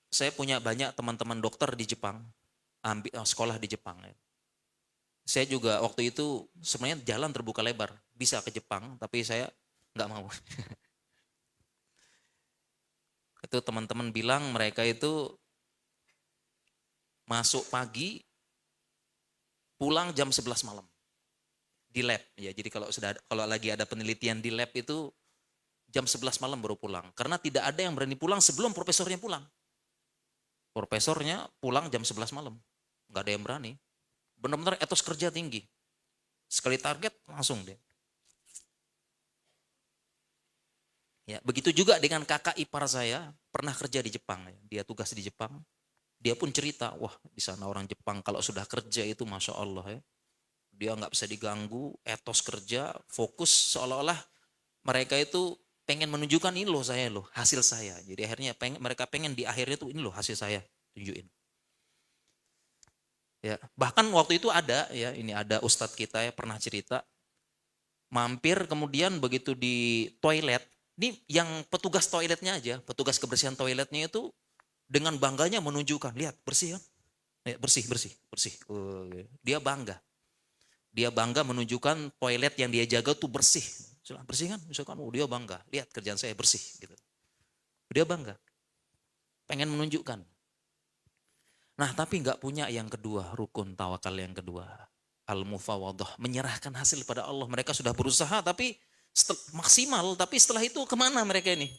Speaker 1: Saya punya banyak teman-teman dokter di Jepang, sekolah di Jepang. Ya. Saya juga waktu itu sebenarnya jalan terbuka lebar, bisa ke Jepang, tapi saya nggak mau. Itu teman-teman bilang mereka itu masuk pagi, pulang jam 11 malam. di lab ya. Jadi kalau lagi ada penelitian di lab itu jam 11 malam baru pulang. Karena tidak ada yang berani pulang sebelum profesornya pulang. Profesornya pulang jam 11 malam. Nggak ada yang berani. Benar-benar etos kerja tinggi. Sekali target langsung deh. Ya, begitu juga dengan kakak ipar saya, pernah kerja di Jepang. Dia tugas di Jepang. Dia pun cerita, wah di sana orang Jepang kalau sudah kerja itu Masya Allah ya. Dia nggak bisa diganggu, etos kerja, fokus seolah-olah mereka itu pengen menunjukkan ini loh saya loh, hasil saya. Jadi akhirnya mereka pengen di akhirnya tuh ini loh hasil saya, tunjukin. Ya, bahkan waktu itu ada ya, ini ada ustadz kita ya pernah cerita, mampir kemudian begitu di toilet, ini yang petugas toiletnya aja, petugas kebersihan toiletnya itu dengan bangganya menunjukkan, lihat bersih kan, ya, bersih bersih bersih. Dia bangga, dia bangga menunjukkan toilet yang dia jaga tuh bersih, bersih kan, misalkan, oh dia bangga, lihat kerjaan saya bersih, gitu. Dia bangga, pengen menunjukkan. Nah tapi nggak punya yang kedua, rukun tawakal yang kedua, al-mufawadah, menyerahkan hasil pada Allah. Mereka sudah berusaha tapi maksimal, tapi setelah itu kemana mereka ini?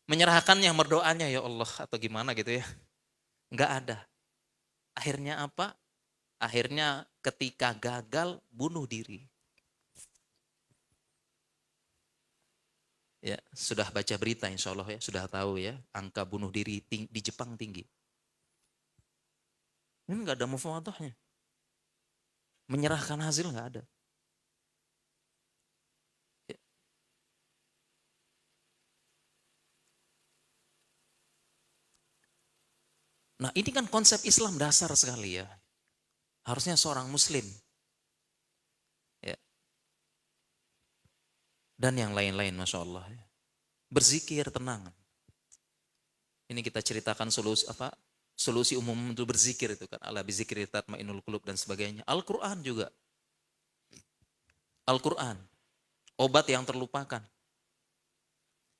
Speaker 1: Menyerahkan yang berdoanya ya Allah atau gimana gitu ya? Nggak ada. Akhirnya apa? Akhirnya ketika gagal bunuh diri. Ya, sudah baca berita insya Allah ya, sudah tahu ya, angka bunuh diri di Jepang tinggi. Ini nggak ada mufawadahnya. Menyerahkan hasil nggak ada. Ya. Nah ini kan konsep Islam dasar sekali ya. Harusnya seorang muslim. Ya. Dan yang lain-lain Masya Allah. Ya. Berzikir tenang. Ini kita ceritakan solusi umum untuk berzikir itu kan. Ala bizikri tatmainul qulub dan sebagainya. Al-Quran juga. Al-Quran. Obat yang terlupakan.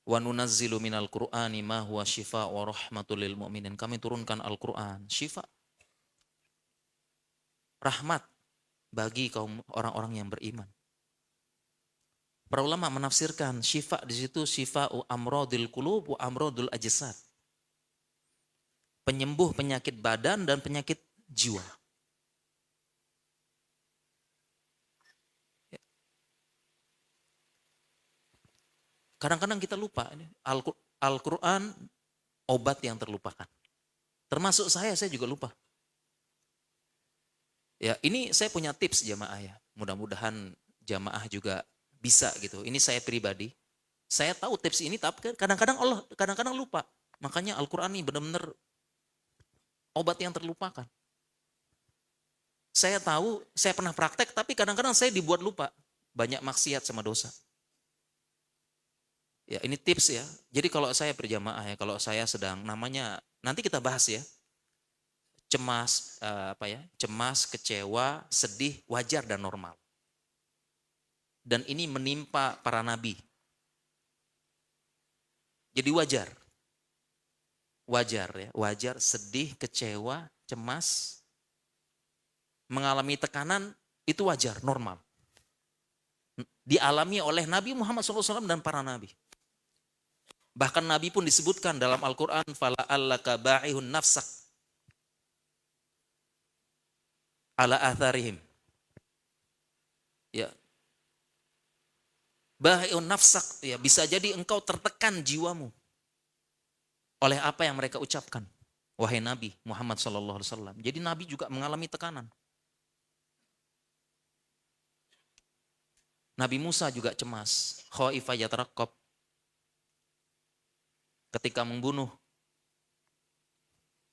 Speaker 1: Wa nunazzilu minal Qur'ani ma huwa syifa wa rahmatul lil mu'minin. Kami turunkan Al-Quran. Syifa. Rahmat bagi kaum orang-orang yang beriman. Para ulama menafsirkan syifa di situ syifa'u amradil qulub wa amradul ajsad. Penyembuh penyakit badan dan penyakit jiwa. Kadang-kadang kita lupa Al-Quran obat yang terlupakan. Termasuk saya juga lupa. Ya, ini saya punya tips jamaah ya. Mudah-mudahan jamaah juga bisa gitu. Ini saya pribadi. Saya tahu tips ini tapi kadang-kadang lupa. Makanya Al-Quran ini benar-benar obat yang terlupakan. Saya tahu, saya pernah praktek tapi kadang-kadang saya dibuat lupa. Banyak maksiat sama dosa. Ya, ini tips ya. Jadi kalau saya berjamaah ya, kalau saya sedang namanya nanti kita bahas ya. Cemas Cemas, kecewa, sedih, wajar dan normal. Dan ini menimpa para nabi. Jadi wajar. Wajar ya, wajar sedih, kecewa, cemas, mengalami tekanan itu wajar, normal. Dialami oleh Nabi Muhammad SAW dan para nabi. Bahkan Nabi pun disebutkan dalam Al-Quran, fala'allaka ba'ihun nafsak ala atharihim. Ya. Ba'ihun nafsak, ya bisa jadi engkau tertekan jiwamu oleh apa yang mereka ucapkan. Wahai Nabi Muhammad SAW. Jadi Nabi juga mengalami tekanan. Nabi Musa juga cemas. Khaifa yataraqqab. Ketika membunuh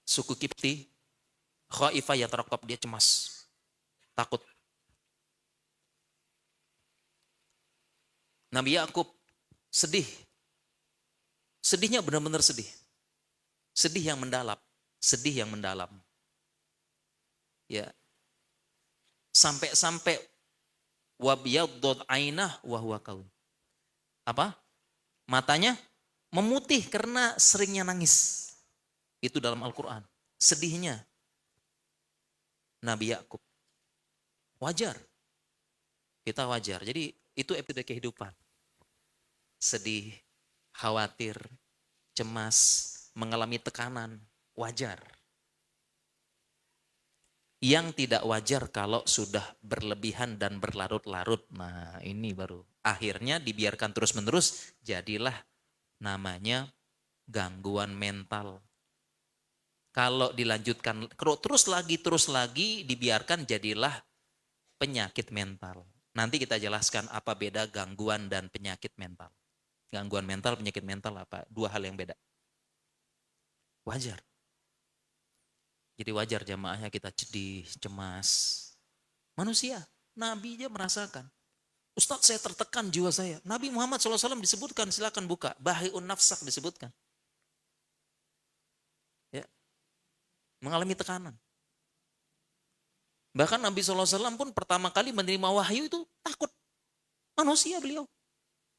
Speaker 1: suku Kipti, khaifa yataraqqab, dia cemas, takut. Nabi Yakub sedih. Sedihnya benar-benar sedih. Sedih yang mendalam, sedih yang mendalam. Ya. Sampai wabyaddat ainah wa huwa qaum. Apa? Matanya memutih karena seringnya nangis. Itu dalam Al-Quran. Sedihnya Nabi Yakub. Wajar. Kita wajar. Jadi itu episode kehidupan. Sedih, khawatir, cemas, mengalami tekanan, wajar. Yang tidak wajar kalau sudah berlebihan dan berlarut-larut. Nah, ini baru. Akhirnya dibiarkan terus-menerus, jadilah namanya gangguan mental. Kalau dilanjutkan terus lagi dibiarkan, jadilah penyakit mental. Nanti kita jelaskan apa beda gangguan dan penyakit mental. Gangguan mental, penyakit mental apa? Dua hal yang beda. Wajar. Jadi wajar jamaahnya kita sedih, cemas. Manusia, Nabi aja merasakan. Ustadz, saya tertekan jiwa saya. Nabi Muhammad SAW disebutkan, silakan buka. Bahi'un nafsak disebutkan. Ya, mengalami tekanan. Bahkan Nabi SAW pun pertama kali menerima wahyu itu takut. Manusia beliau.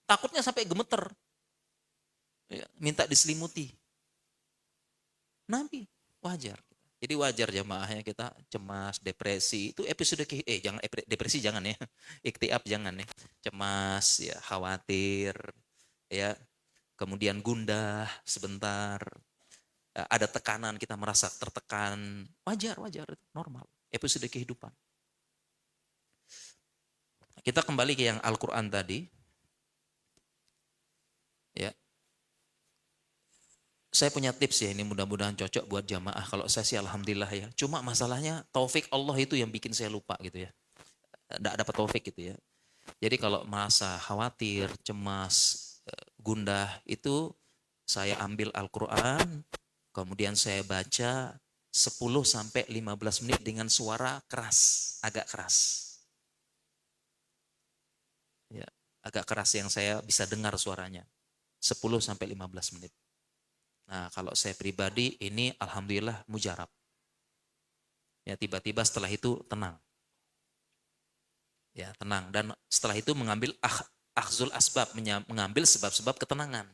Speaker 1: Takutnya sampai gemeter. Ya, minta diselimuti. Nabi, wajar. Jadi wajar jamaahnya kita cemas, depresi. Itu episode jangan depresi jangan ya. Iktiab jangan ya. Cemas, ya khawatir, ya. Kemudian gundah sebentar. Ada tekanan, kita merasa tertekan. Wajar, normal. Episode kehidupan. Kita kembali ke yang Al-Qur'an tadi. Ya. Saya punya tips ya, ini mudah-mudahan cocok buat jamaah. Kalau saya sih alhamdulillah ya. Cuma masalahnya taufik Allah itu yang bikin saya lupa gitu ya. Tidak dapat taufik gitu ya. Jadi kalau merasa khawatir, cemas, gundah, itu saya ambil Al-Quran, kemudian saya baca 10 sampai 15 menit dengan suara keras, agak keras. Ya, agak keras yang saya bisa dengar suaranya. 10 sampai 15 menit. Nah, kalau saya pribadi ini alhamdulillah mujarab. Ya, tiba-tiba setelah itu tenang. Ya, tenang, dan setelah itu mengambil akhzul asbab, mengambil sebab-sebab ketenangan.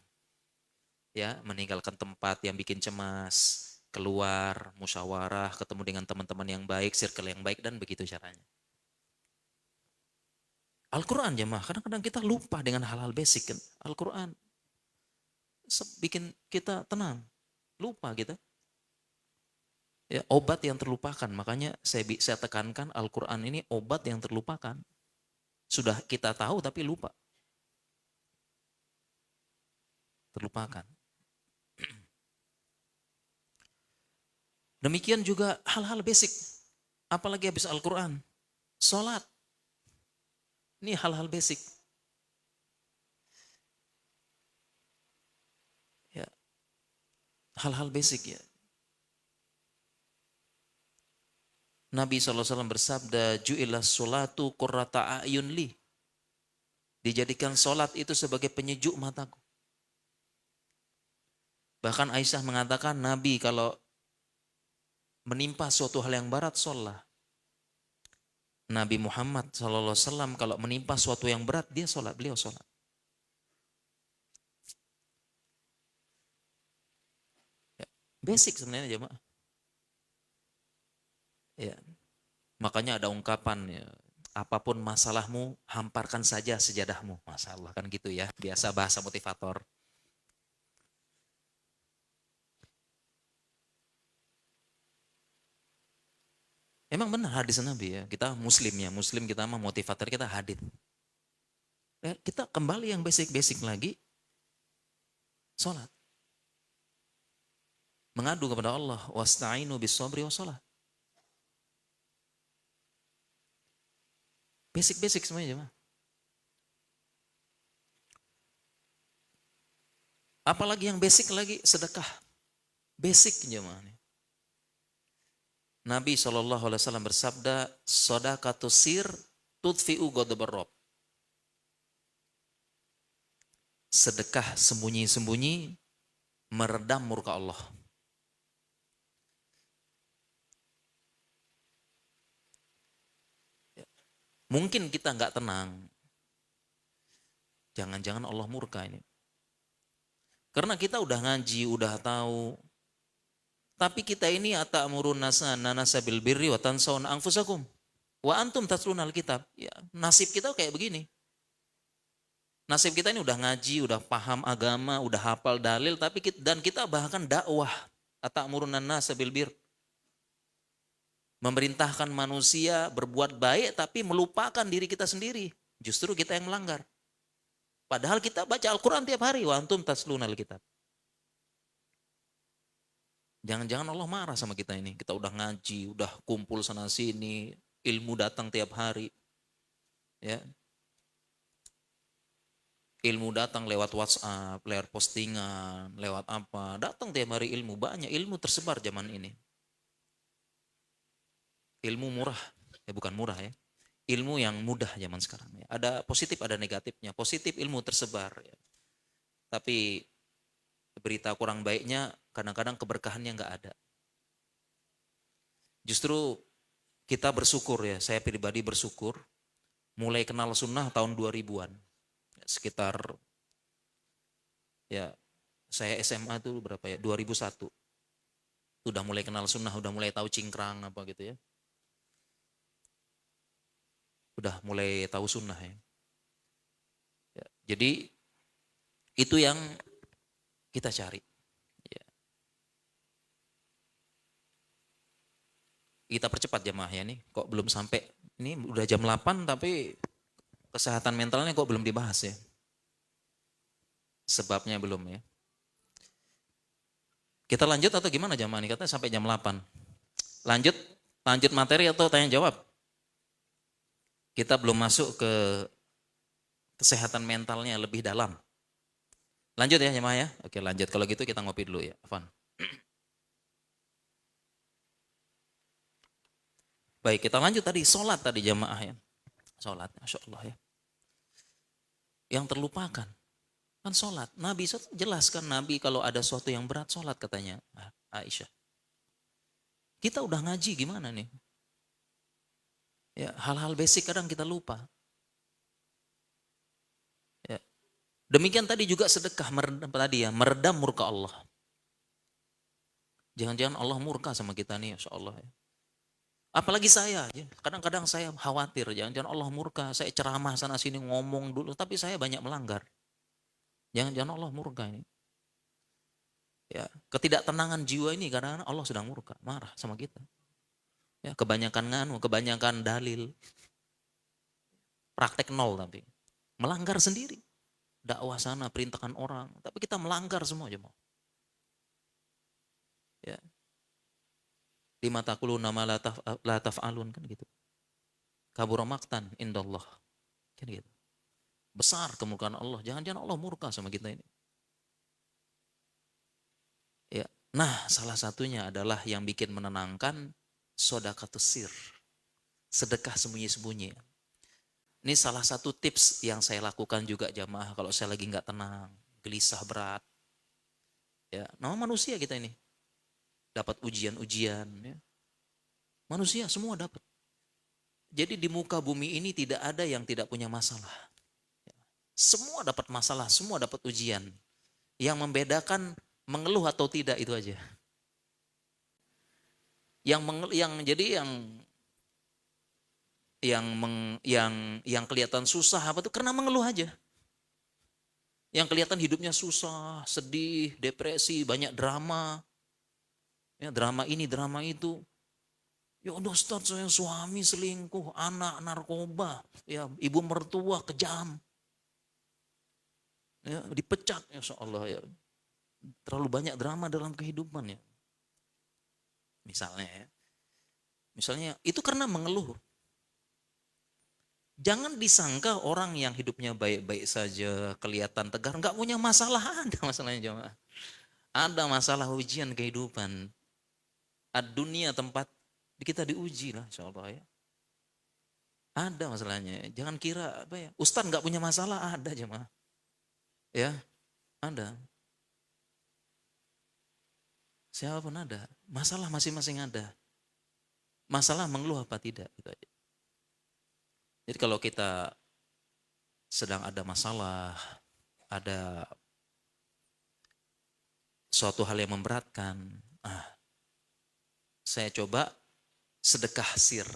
Speaker 1: Ya, meninggalkan tempat yang bikin cemas, keluar, musyawarah, ketemu dengan teman-teman yang baik, circle yang baik, dan begitu caranya. Al-Quran jemaah, kadang-kadang kita lupa dengan hal-hal basic kan. Al-Quran bikin kita tenang, lupa kita. Ya, obat yang terlupakan, makanya saya tekankan Al-Quran ini obat yang terlupakan. Sudah kita tahu tapi lupa. Terlupakan. Demikian juga hal-hal basic. Apalagi habis Al-Quran. Salat. Ini hal-hal basic. Ya. Hal-hal basic ya. Nabi SAW bersabda, Ju'ilas sholatu qurrata a'yun li. Dijadikan sholat itu sebagai penyejuk mataku. Bahkan Aisyah mengatakan, Nabi kalau menimpa suatu hal yang berat, sholat. Nabi Muhammad SAW kalau menimpa suatu yang berat, dia sholat, beliau sholat. Ya, basic sebenarnya jemaah. Ya, makanya ada ungkapan ya, apapun masalahmu, hamparkan saja sejadahmu. Masya Allah kan gitu ya, biasa bahasa motivator. Emang benar hadis Nabi ya, kita muslim ya, muslim kita mah motivator kita hadis. Ya, kita kembali yang basic-basic lagi, sholat. Mengadu kepada Allah, wasta'inu bis sabri wassalah. Basic-basic semuanya jemaah. Apalagi yang basic lagi, sedekah. Basic jemaah. Nabi SAW bersabda, sodakatus sir tudfi'u ghadabar Rabb. Sedekah sembunyi-sembunyi meredam murka Allah. Mungkin kita nggak tenang. Jangan-jangan Allah murka ini. Karena kita udah ngaji, udah tahu. Tapi kita ini ata'murun nasa bil birri wa tansawna anfusakum. Wa antum tatlunal kitab. Ya, nasib kita kayak begini. Nasib kita ini udah ngaji, udah paham agama, udah hafal dalil, dan kita bahkan dakwah. Atamuruna nasa bil bir. Memerintahkan manusia berbuat baik tapi melupakan diri kita sendiri. Justru kita yang melanggar. Padahal kita baca Al-Quran tiap hari. Wa antum tatlunal kitab. Jangan-jangan Allah marah sama kita ini. Kita udah ngaji, udah kumpul sana sini, ilmu datang tiap hari. Ya. Ilmu datang lewat WhatsApp, lewat postingan, lewat apa. Datang tiap hari ilmu, banyak ilmu tersebar zaman ini. Ilmu murah, bukan murah ya. Ilmu yang mudah zaman sekarang ya. Ada positif, ada negatifnya. Positif ilmu tersebar ya. Tapi berita kurang baiknya kadang-kadang keberkahannya nggak ada. Justru kita bersyukur ya, saya pribadi bersyukur mulai kenal sunnah tahun 2000-an. Sekitar ya saya SMA itu berapa ya, 2001. Udah mulai kenal sunnah, udah mulai tahu cingkrang apa gitu ya. Udah mulai tahu sunnah ya. Jadi itu yang kita cari. Ya. Kita percepat jamaah ya nih, kok belum sampai, ini udah jam 8 tapi kesehatan mentalnya kok belum dibahas ya. Sebabnya belum ya. Kita lanjut atau gimana jamaah nih? Katanya sampai jam 8. Lanjut materi atau tanya jawab? Kita belum masuk ke kesehatan mentalnya lebih dalam. Lanjut ya jemaah ya. Oke lanjut. Kalau gitu kita ngopi dulu ya. Afan. Baik kita lanjut tadi. Sholat tadi jemaah ya. Sholat. Masya Allah ya. Yang terlupakan. Kan sholat. Nabi jelaskan Nabi kalau ada sesuatu yang berat sholat katanya. Aisyah. Kita udah ngaji gimana nih? Ya, hal-hal basic kadang kita lupa. Ya. Demikian tadi juga sedekah meredam murka Allah. Jangan-jangan Allah murka sama kita nih, Insya Allah. Ya. Apalagi saya, kadang-kadang saya khawatir, jangan-jangan Allah murka. Saya ceramah sana sini ngomong dulu, tapi saya banyak melanggar. Jangan-jangan Allah murka ini. Ya, ketidaktenangan jiwa ini karena Allah sedang murka, marah sama kita. Ya, kebanyakan dalil. Praktek nol tapi. Melanggar sendiri. Dakwah sana, perintahkan orang. Tapi kita melanggar semua jemaah. Ya. Lima taquluna ma la taf'alun kan gitu. Kabura maqtan indallah. Kan gitu. Besar kemurkaan Allah. Jangan-jangan Allah murka sama kita ini. Ya. Nah, salah satunya adalah yang bikin menenangkan sodaqatus sir. Sedekah sembunyi-sembunyi. Ini salah satu tips yang saya lakukan juga jamaah kalau saya lagi nggak tenang, gelisah berat. Ya, nama manusia kita ini. Dapat ujian-ujian. Ya. Manusia semua dapat. Jadi di muka bumi ini tidak ada yang tidak punya masalah. Semua dapat masalah, semua dapat ujian. Yang membedakan mengeluh atau tidak itu aja. Yang kelihatan susah apa tuh karena mengeluh aja. Yang kelihatan hidupnya susah, sedih, depresi, banyak drama. Ya, drama ini, drama itu. Ya udah Ustaz, saya suami selingkuh, anak narkoba, ya ibu mertua kejam. Ya, dipecat ya Allah ya. Terlalu banyak drama dalam kehidupan ya. Misalnya itu karena mengeluh. Jangan disangka orang yang hidupnya baik-baik saja, kelihatan tegar, nggak punya masalah, ada masalahnya jemaah. Ada masalah ujian kehidupan. Dunia tempat kita diuji lah insya Allah ya. Ada masalahnya. Jangan kira apa ya, Ustaz nggak punya masalah, ada jemaah. Ya, ada. Siapapun ada. Masalah masing-masing ada. Masalah mengeluh apa tidak. Gitu aja. Jadi kalau kita sedang ada masalah, ada suatu hal yang memberatkan, saya coba sedekah sir.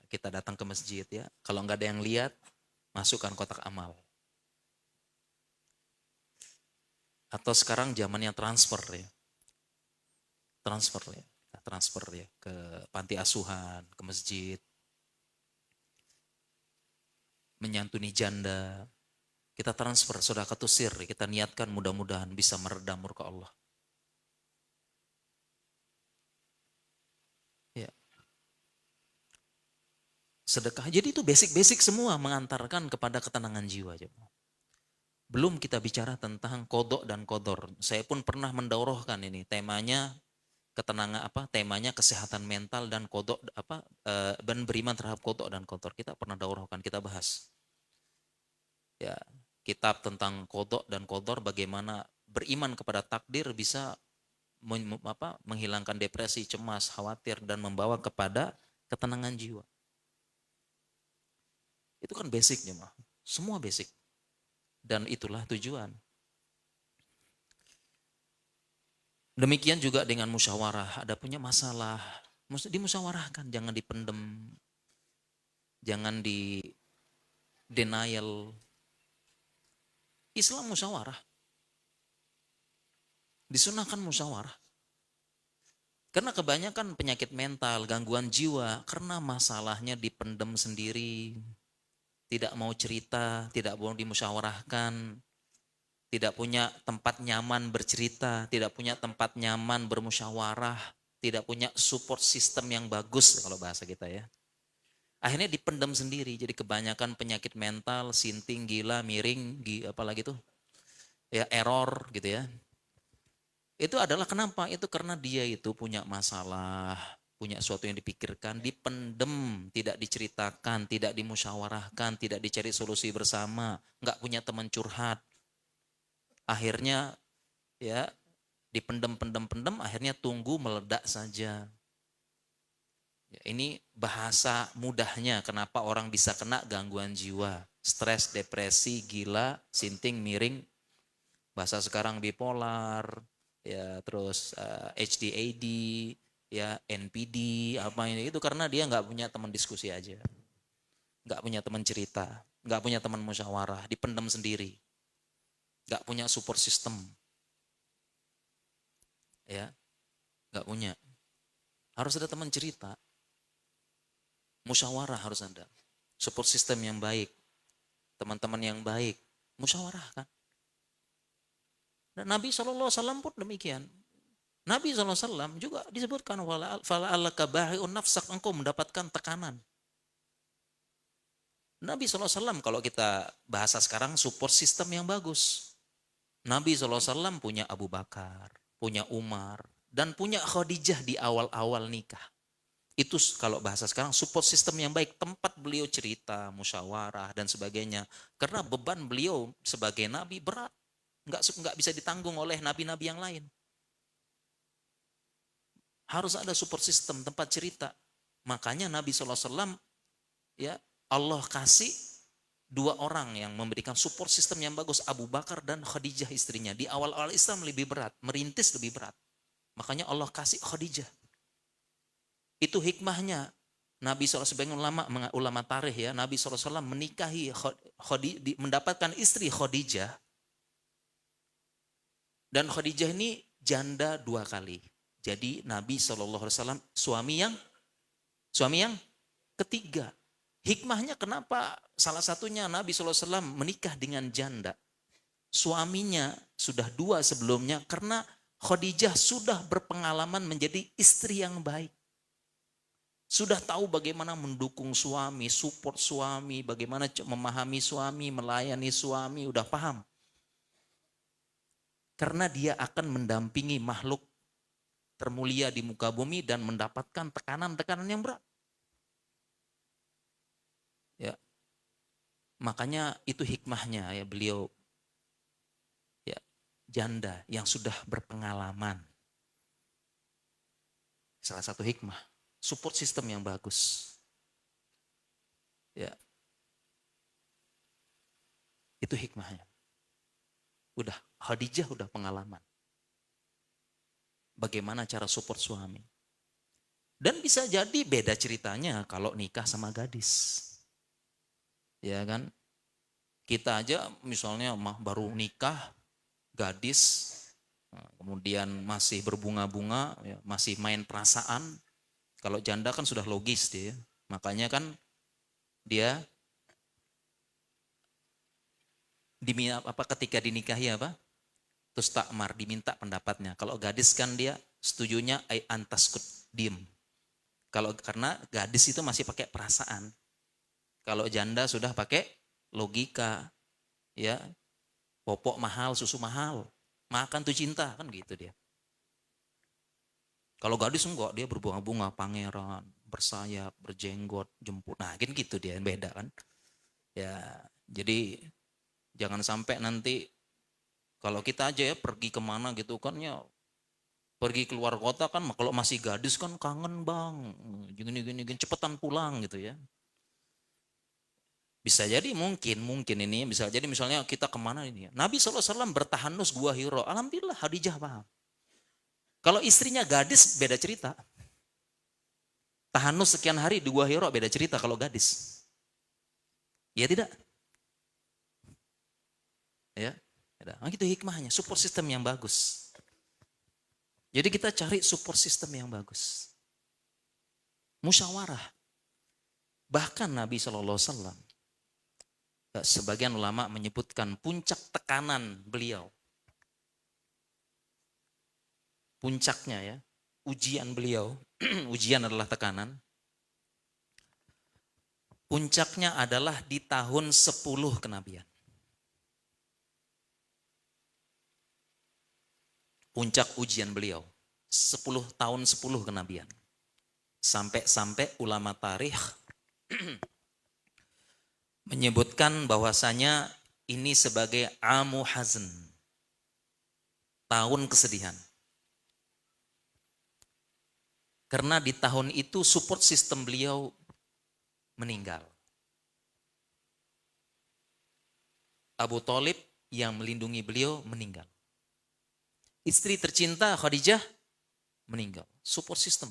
Speaker 1: Kita datang ke masjid ya, kalau nggak ada yang lihat, masukkan kotak amal. Atau sekarang zamannya transfer ya, transfer ya, transfer ya ke panti asuhan, ke masjid, menyantuni janda. Kita transfer sedekah sir, kita niatkan mudah-mudahan bisa meredam murka Allah. Ya, sedekah. Jadi itu basic-basic semua mengantarkan kepada ketenangan jiwa. Belum kita bicara tentang kodok dan kodor. Saya pun pernah mendaurahkan ini temanya ketenangan apa? Temanya kesehatan mental dan kodok apa? Dan beriman terhadap kodok dan kodor. Kita pernah daurahkan, kita bahas. Ya, kitab tentang kodok dan kodor, bagaimana beriman kepada takdir bisa menghilangkan depresi, cemas, khawatir dan membawa kepada ketenangan jiwa. Itu kan basicnya mah. Semua basic. Dan itulah tujuan. Demikian juga dengan musyawarah. Ada punya masalah, mesti dimusyawarahkan, jangan dipendem, jangan di denial. Islam musyawarah. Disunahkan musyawarah. Karena kebanyakan penyakit mental, gangguan jiwa, karena masalahnya dipendem sendiri, tidak mau cerita, tidak mau dimusyawarahkan, tidak punya tempat nyaman bercerita, tidak punya tempat nyaman bermusyawarah, tidak punya support system yang bagus kalau bahasa kita ya. Akhirnya dipendam sendiri, jadi kebanyakan penyakit mental, sinting, gila, miring, apalagi tuh, ya error gitu ya. Itu adalah kenapa? Itu karena dia itu punya masalah, punya sesuatu yang dipikirkan, dipendem, tidak diceritakan, tidak dimusyawarahkan, tidak dicari solusi bersama, nggak punya teman curhat. Akhirnya ya dipendem, akhirnya tunggu meledak saja. Ya, ini bahasa mudahnya kenapa orang bisa kena gangguan jiwa, stres, depresi, gila, sinting, miring, bahasa sekarang bipolar, ya terus HDAD, ya NPD, apa ini itu karena dia nggak punya teman diskusi aja, nggak punya teman cerita, nggak punya teman musyawarah, dipendam sendiri, nggak punya support system, ya nggak punya. Harus ada teman cerita, musyawarah harus ada, support system yang baik, teman-teman yang baik, musyawarahkan. Dan Nabi SAW pun demikian. Nabi SAW juga disebutkan fala'allaka bahi'un nafsak, engkau mendapatkan tekanan. Nabi SAW kalau kita bahasa sekarang support system yang bagus. Nabi SAW punya Abu Bakar, punya Umar, dan punya Khadijah di awal-awal nikah. Itu kalau bahasa sekarang support system yang baik, tempat beliau cerita, musyawarah dan sebagainya. Karena beban beliau sebagai nabi berat, nggak bisa ditanggung oleh nabi-nabi yang lain. Harus ada support system, tempat cerita. Makanya Nabi SAW ya Allah kasih dua orang yang memberikan support system yang bagus, Abu Bakar dan Khadijah istrinya. Di awal-awal Islam lebih berat, merintis lebih berat. Makanya Allah kasih Khadijah. Itu hikmahnya. Nabi SAW sebagai ulama tarikh ya, Nabi SAW menikahi mendapatkan istri Khadijah. Dan Khadijah ini janda dua kali. Jadi Nabi SAW suami yang ketiga. Hikmahnya kenapa salah satunya Nabi SAW menikah dengan janda. Suaminya sudah dua sebelumnya karena Khadijah sudah berpengalaman menjadi istri yang baik. Sudah tahu bagaimana mendukung suami, support suami, bagaimana memahami suami, melayani suami, udah paham. Karena dia akan mendampingi makhluk termulia di muka bumi dan mendapatkan tekanan-tekanan yang berat. Ya. Makanya itu hikmahnya ya beliau ya janda yang sudah berpengalaman. Salah satu hikmah, support system yang bagus. Ya. Itu hikmahnya. Udah Khadijah udah pengalaman. Bagaimana cara support suami. Dan bisa jadi beda ceritanya kalau nikah sama gadis. Ya kan? Kita aja misalnya baru nikah, gadis, kemudian masih berbunga-bunga, ya, masih main perasaan. Kalau janda kan sudah logis dia. Makanya kan dia ketika dinikahi apa? Terus takmar diminta pendapatnya. Kalau gadis kan dia setujunya antaskut diem. Kalau karena gadis itu masih pakai perasaan. Kalau janda sudah pakai logika, ya popok mahal, susu mahal, makan tuh cinta kan gitu dia. Kalau gadis enggak, dia berbunga-bunga, pangeran, bersayap, berjenggot, jemput. Nah, kan gitu dia, beda kan. Ya, jadi jangan sampai nanti kalau kita aja ya pergi kemana gitu kan ya, pergi keluar kota kan kalau masih gadis kan kangen bang, gini cepetan pulang gitu ya. Bisa jadi mungkin ini bisa jadi misalnya kita kemana ini ya. Nabi SAW bertahanus gua Hiro. Alhamdulillah Khadijah paham. Kalau istrinya gadis beda cerita. Tahanus sekian hari di gua Hiro beda cerita kalau gadis. Ya tidak? Ya. Nah, itu hikmahnya, support system yang bagus. Jadi kita cari support system yang bagus. Musyawarah. Bahkan Nabi SAW, sebagian ulama menyebutkan puncak tekanan beliau. Puncaknya ya, ujian beliau, ujian adalah tekanan. Puncaknya adalah di tahun 10 kenabian. Puncak ujian beliau, 10 tahun 10 kenabian. Sampai-sampai ulama tarikh menyebutkan bahwasanya ini sebagai amu hazn, tahun kesedihan. Karena di tahun itu support system beliau meninggal. Abu Thalib yang melindungi beliau meninggal. Istri tercinta Khadijah meninggal. Support system.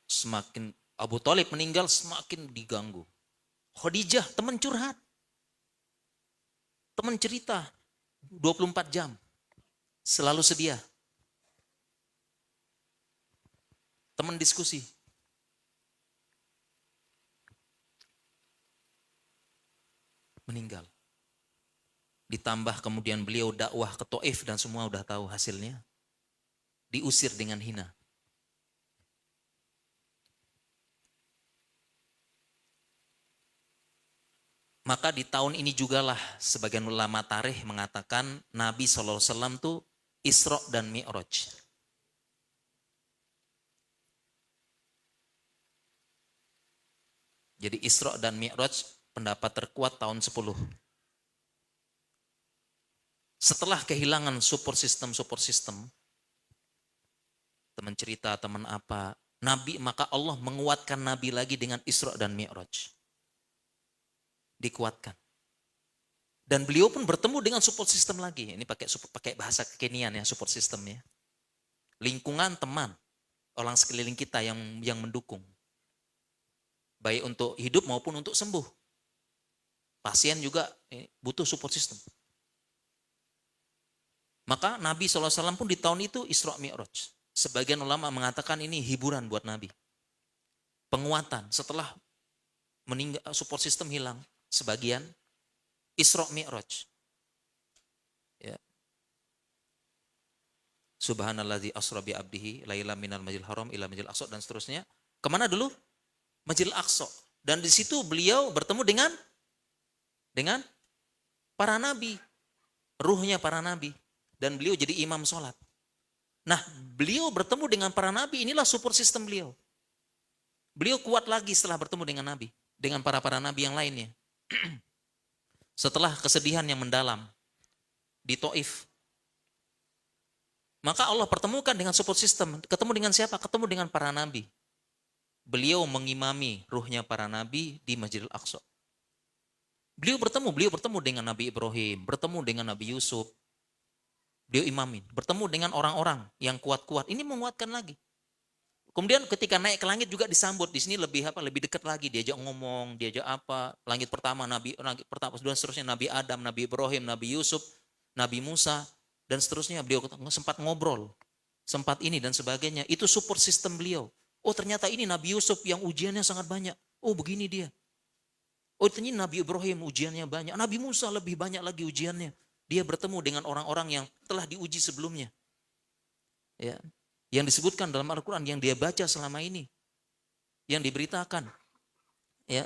Speaker 1: Semakin Abu Thalib meninggal semakin diganggu. Khadijah teman curhat. Teman cerita 24 jam. Selalu sedia. Teman diskusi. Meninggal. Ditambah kemudian beliau dakwah ke Taif dan semua udah tahu hasilnya. Diusir dengan hina. Maka di tahun ini jugalah sebagian ulama tarikh mengatakan Nabi SAW itu Isra dan Mi'raj. Jadi Isra dan Mi'raj pendapat terkuat tahun 10. Setelah kehilangan support system, teman cerita, teman apa, Nabi, maka Allah menguatkan Nabi lagi dengan Isra dan Mi'raj. Dikuatkan. Dan beliau pun bertemu dengan support system lagi. Ini pakai bahasa kekinian ya, support systemnya. Lingkungan teman, orang sekeliling kita yang mendukung. Baik untuk hidup maupun untuk sembuh. Pasien juga butuh support system. Maka Nabi SAW pun di tahun itu Isra Mi'raj. Sebagian ulama mengatakan ini hiburan buat Nabi. Penguatan setelah meninggal, support system hilang. Sebagian Isra Mi'raj. Ya. Subhanalladzi asra bi abdihi laila minal masjidil haram ila masjidil aqsa dan seterusnya. Kemana dulu? Masjidil Aqsa. Dan di situ beliau bertemu dengan para nabi. Ruhnya para nabi. Dan beliau jadi imam sholat. Nah, beliau bertemu dengan para nabi, inilah support system beliau. Beliau kuat lagi setelah bertemu dengan nabi. Dengan para nabi yang lainnya. Setelah kesedihan yang mendalam. Di Taif. Maka Allah pertemukan dengan support system. Ketemu dengan siapa? Ketemu dengan para nabi. Beliau mengimami ruhnya para nabi di Masjidil Aqsa. Beliau bertemu dengan Nabi Ibrahim. Bertemu dengan Nabi Yusuf. Beliau imamin, bertemu dengan orang-orang yang kuat-kuat. Ini menguatkan lagi. Kemudian ketika naik ke langit juga disambut. Di sini lebih apa? Lebih dekat lagi. Diajak ngomong, diajak apa? Langit pertama langit pertama dan seterusnya Nabi Adam, Nabi Ibrahim, Nabi Yusuf, Nabi Musa dan seterusnya. Beliau sempat ngobrol, sempat ini dan sebagainya. Itu support system beliau. Oh ternyata ini Nabi Yusuf yang ujiannya sangat banyak. Oh begini dia. Oh ternyata Nabi Ibrahim ujiannya banyak. Nabi Musa lebih banyak lagi ujiannya. Dia bertemu dengan orang-orang yang telah diuji sebelumnya. Ya, yang disebutkan dalam Al-Quran yang dia baca selama ini, yang diberitakan, ya,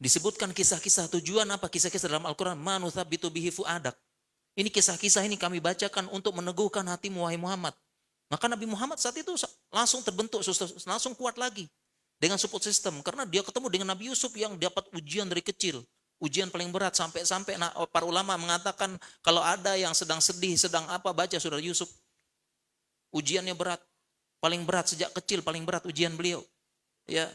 Speaker 1: disebutkan kisah-kisah. Tujuan apa kisah-kisah dalam Al-Quran? Manuthabitu bihi fuadak. Ini kisah-kisah ini kami bacakan untuk meneguhkan hatimu wahai Muhammad. Maka Nabi Muhammad saat itu langsung terbentuk, langsung kuat lagi dengan support system, karena dia ketemu dengan Nabi Yusuf yang dapat ujian dari kecil. Ujian paling berat sampai para ulama mengatakan kalau ada yang sedang sedih, sedang apa, baca surah Yusuf. Ujiannya berat, paling berat sejak kecil, paling berat ujian beliau. Ya,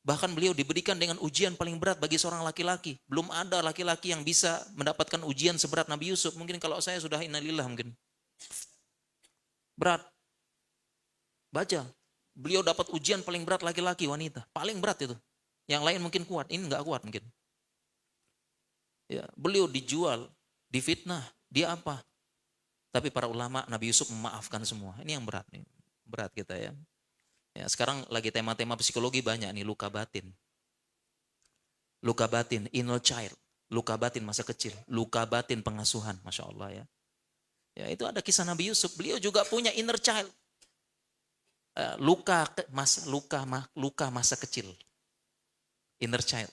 Speaker 1: bahkan beliau diberikan dengan ujian paling berat bagi seorang laki-laki. Belum ada laki-laki yang bisa mendapatkan ujian seberat Nabi Yusuf. Mungkin kalau saya sudah innalillah mungkin. Berat. Baca. Beliau dapat ujian paling berat laki-laki, wanita. Paling berat itu. Yang lain mungkin kuat, ini enggak kuat mungkin. Ya, beliau dijual, difitnah, dia apa? Tapi para ulama Nabi Yusuf memaafkan semua. Ini yang berat nih. Berat kita ya. Ya, sekarang lagi tema-tema psikologi banyak nih, luka batin. Luka batin, inner child. Luka batin masa kecil, luka batin pengasuhan, Masya Allah ya. Ya, itu ada kisah Nabi Yusuf, beliau juga punya inner child. Luka masa kecil. Inner child.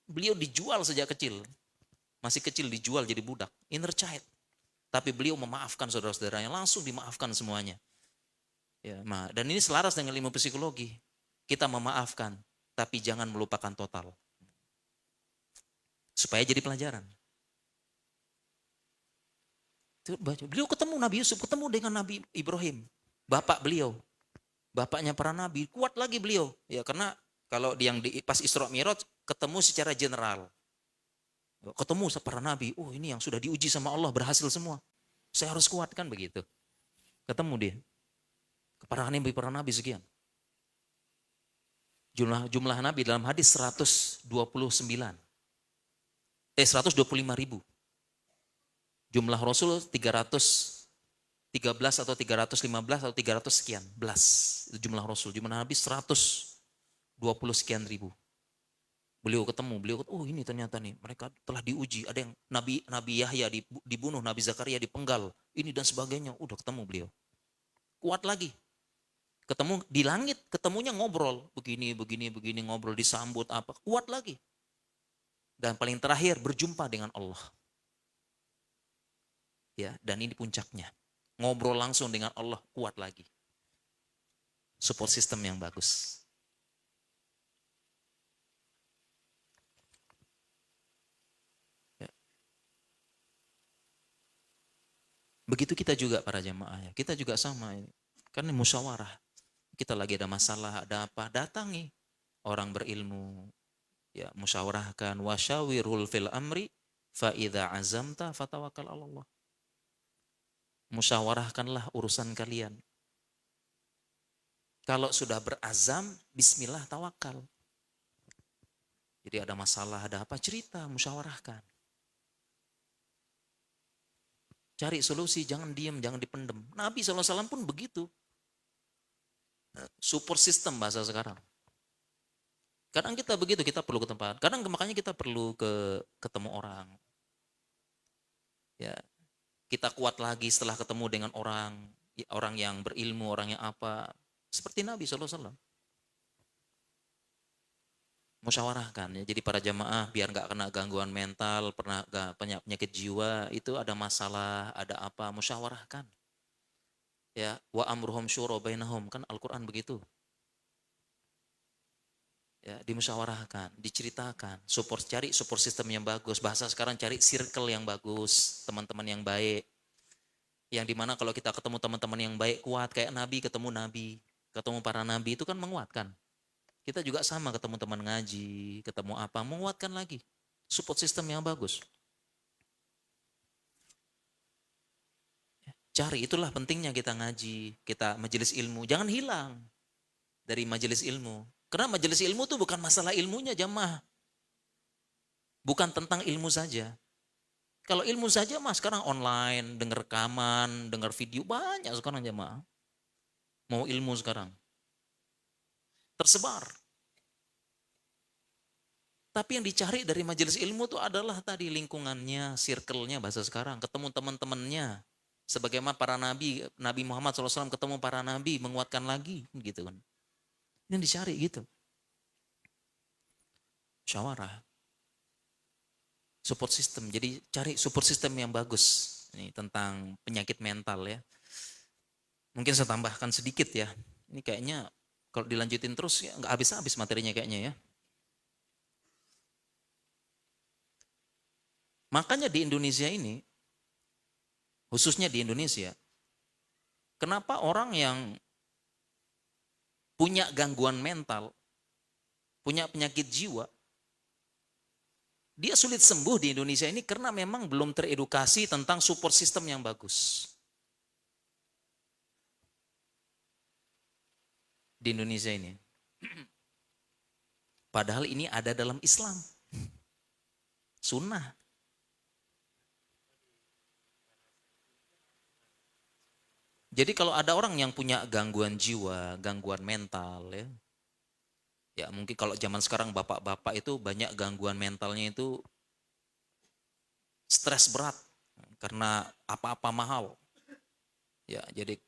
Speaker 1: Beliau dijual sejak kecil. Masih kecil dijual jadi budak. Inner child. Tapi beliau memaafkan saudara-saudaranya, langsung dimaafkan semuanya. Ya, dan ini selaras dengan ilmu psikologi. Kita memaafkan, tapi jangan melupakan total. Supaya jadi pelajaran. Beliau ketemu Nabi Yusuf, ketemu dengan Nabi Ibrahim. Bapak beliau. Bapaknya para nabi, kuat lagi beliau. Ya, karena kalau yang pas Isra Mi'raj ketemu secara general. Ketemu para nabi, oh ini yang sudah diuji sama Allah berhasil semua. Saya harus kuat kan begitu. Ketemu dia. Para nabi sekian. Jumlah nabi dalam hadis 125.000. Jumlah Rasul 313 atau 315 atau 300 sekian belas. Itu jumlah Rasul. Jumlah Nabi 120 sekian ribu. Beliau ketemu, oh ini ternyata nih mereka telah diuji. Ada yang Nabi Yahya dibunuh, Nabi Zakaria dipenggal, ini dan sebagainya. Udah ketemu beliau. Kuat lagi. Ketemu di langit, ketemunya ngobrol, begini ngobrol, disambut apa, kuat lagi. Dan paling terakhir berjumpa dengan Allah. Ya, dan ini puncaknya. Ngobrol langsung dengan Allah, kuat lagi. Support system yang bagus. Ya. Begitu kita juga para jamaah, kita juga sama. Karena musyawarah. Kita lagi ada masalah, ada apa, datangi orang berilmu. Ya, musyawarahkan, wasyawirul fil amri fa idza azamta fatawakkal 'ala Allah. Musyawarahkanlah urusan kalian. Kalau sudah berazam, bismillah tawakal. Jadi ada masalah, ada apa, cerita, musyawarahkan. Cari solusi, jangan diam, jangan dipendem. Nabi SAW pun begitu. Support system bahasa sekarang. Kadang kita begitu, kita perlu ke tempat. Kadang makanya kita perlu ketemu orang. Ya, kita kuat lagi setelah ketemu dengan orang yang berilmu, orang yang apa. Seperti Nabi SAW. Musyawarahkan ya. Jadi para jamaah biar nggak kena gangguan mental, pernah penyakit jiwa, itu ada masalah, ada apa, musyawarahkan. Ya, wa amruhum syura bainahum, kan Al-Qur'an begitu. Ya, dimusyawarahkan, diceritakan, cari support system yang bagus. Bahasa sekarang cari circle yang bagus, teman-teman yang baik. Yang dimana kalau kita ketemu teman-teman yang baik, kuat, kayak Nabi ketemu para nabi itu kan menguatkan. Kita juga sama ketemu teman ngaji, ketemu apa, menguatkan lagi. Support system yang bagus. Cari, itulah pentingnya kita ngaji, kita majelis ilmu. Jangan hilang dari majelis ilmu. Karena majelis ilmu itu bukan masalah ilmunya jamaah. Bukan tentang ilmu saja. Kalau ilmu saja mah sekarang online, dengar rekaman, dengar video, banyak sekarang jamaah. Mau ilmu sekarang. Tersebar. Tapi yang dicari dari majelis ilmu itu adalah tadi lingkungannya, circle-nya bahasa sekarang, ketemu teman-temannya. Sebagaimana para nabi, Nabi Muhammad SAW ketemu para nabi, menguatkan lagi, gitu kan. Yang dicari gitu. Syawarah. Support system. Jadi cari support system yang bagus. Ini tentang penyakit mental ya. Mungkin saya tambahkan sedikit ya. Ini kayaknya kalau dilanjutin terus ya nggak habis-habis materinya kayaknya ya. Makanya di Indonesia ini, khususnya di Indonesia, kenapa orang yang punya gangguan mental, punya penyakit jiwa, dia sulit sembuh di Indonesia ini karena memang belum teredukasi tentang support system yang bagus. Di Indonesia ini. Padahal ini ada dalam Islam. Sunnah. Jadi kalau ada orang yang punya gangguan jiwa, gangguan mental ya. Ya mungkin kalau zaman sekarang bapak-bapak itu banyak gangguan mentalnya itu stres berat karena apa-apa mahal. Ya, jadi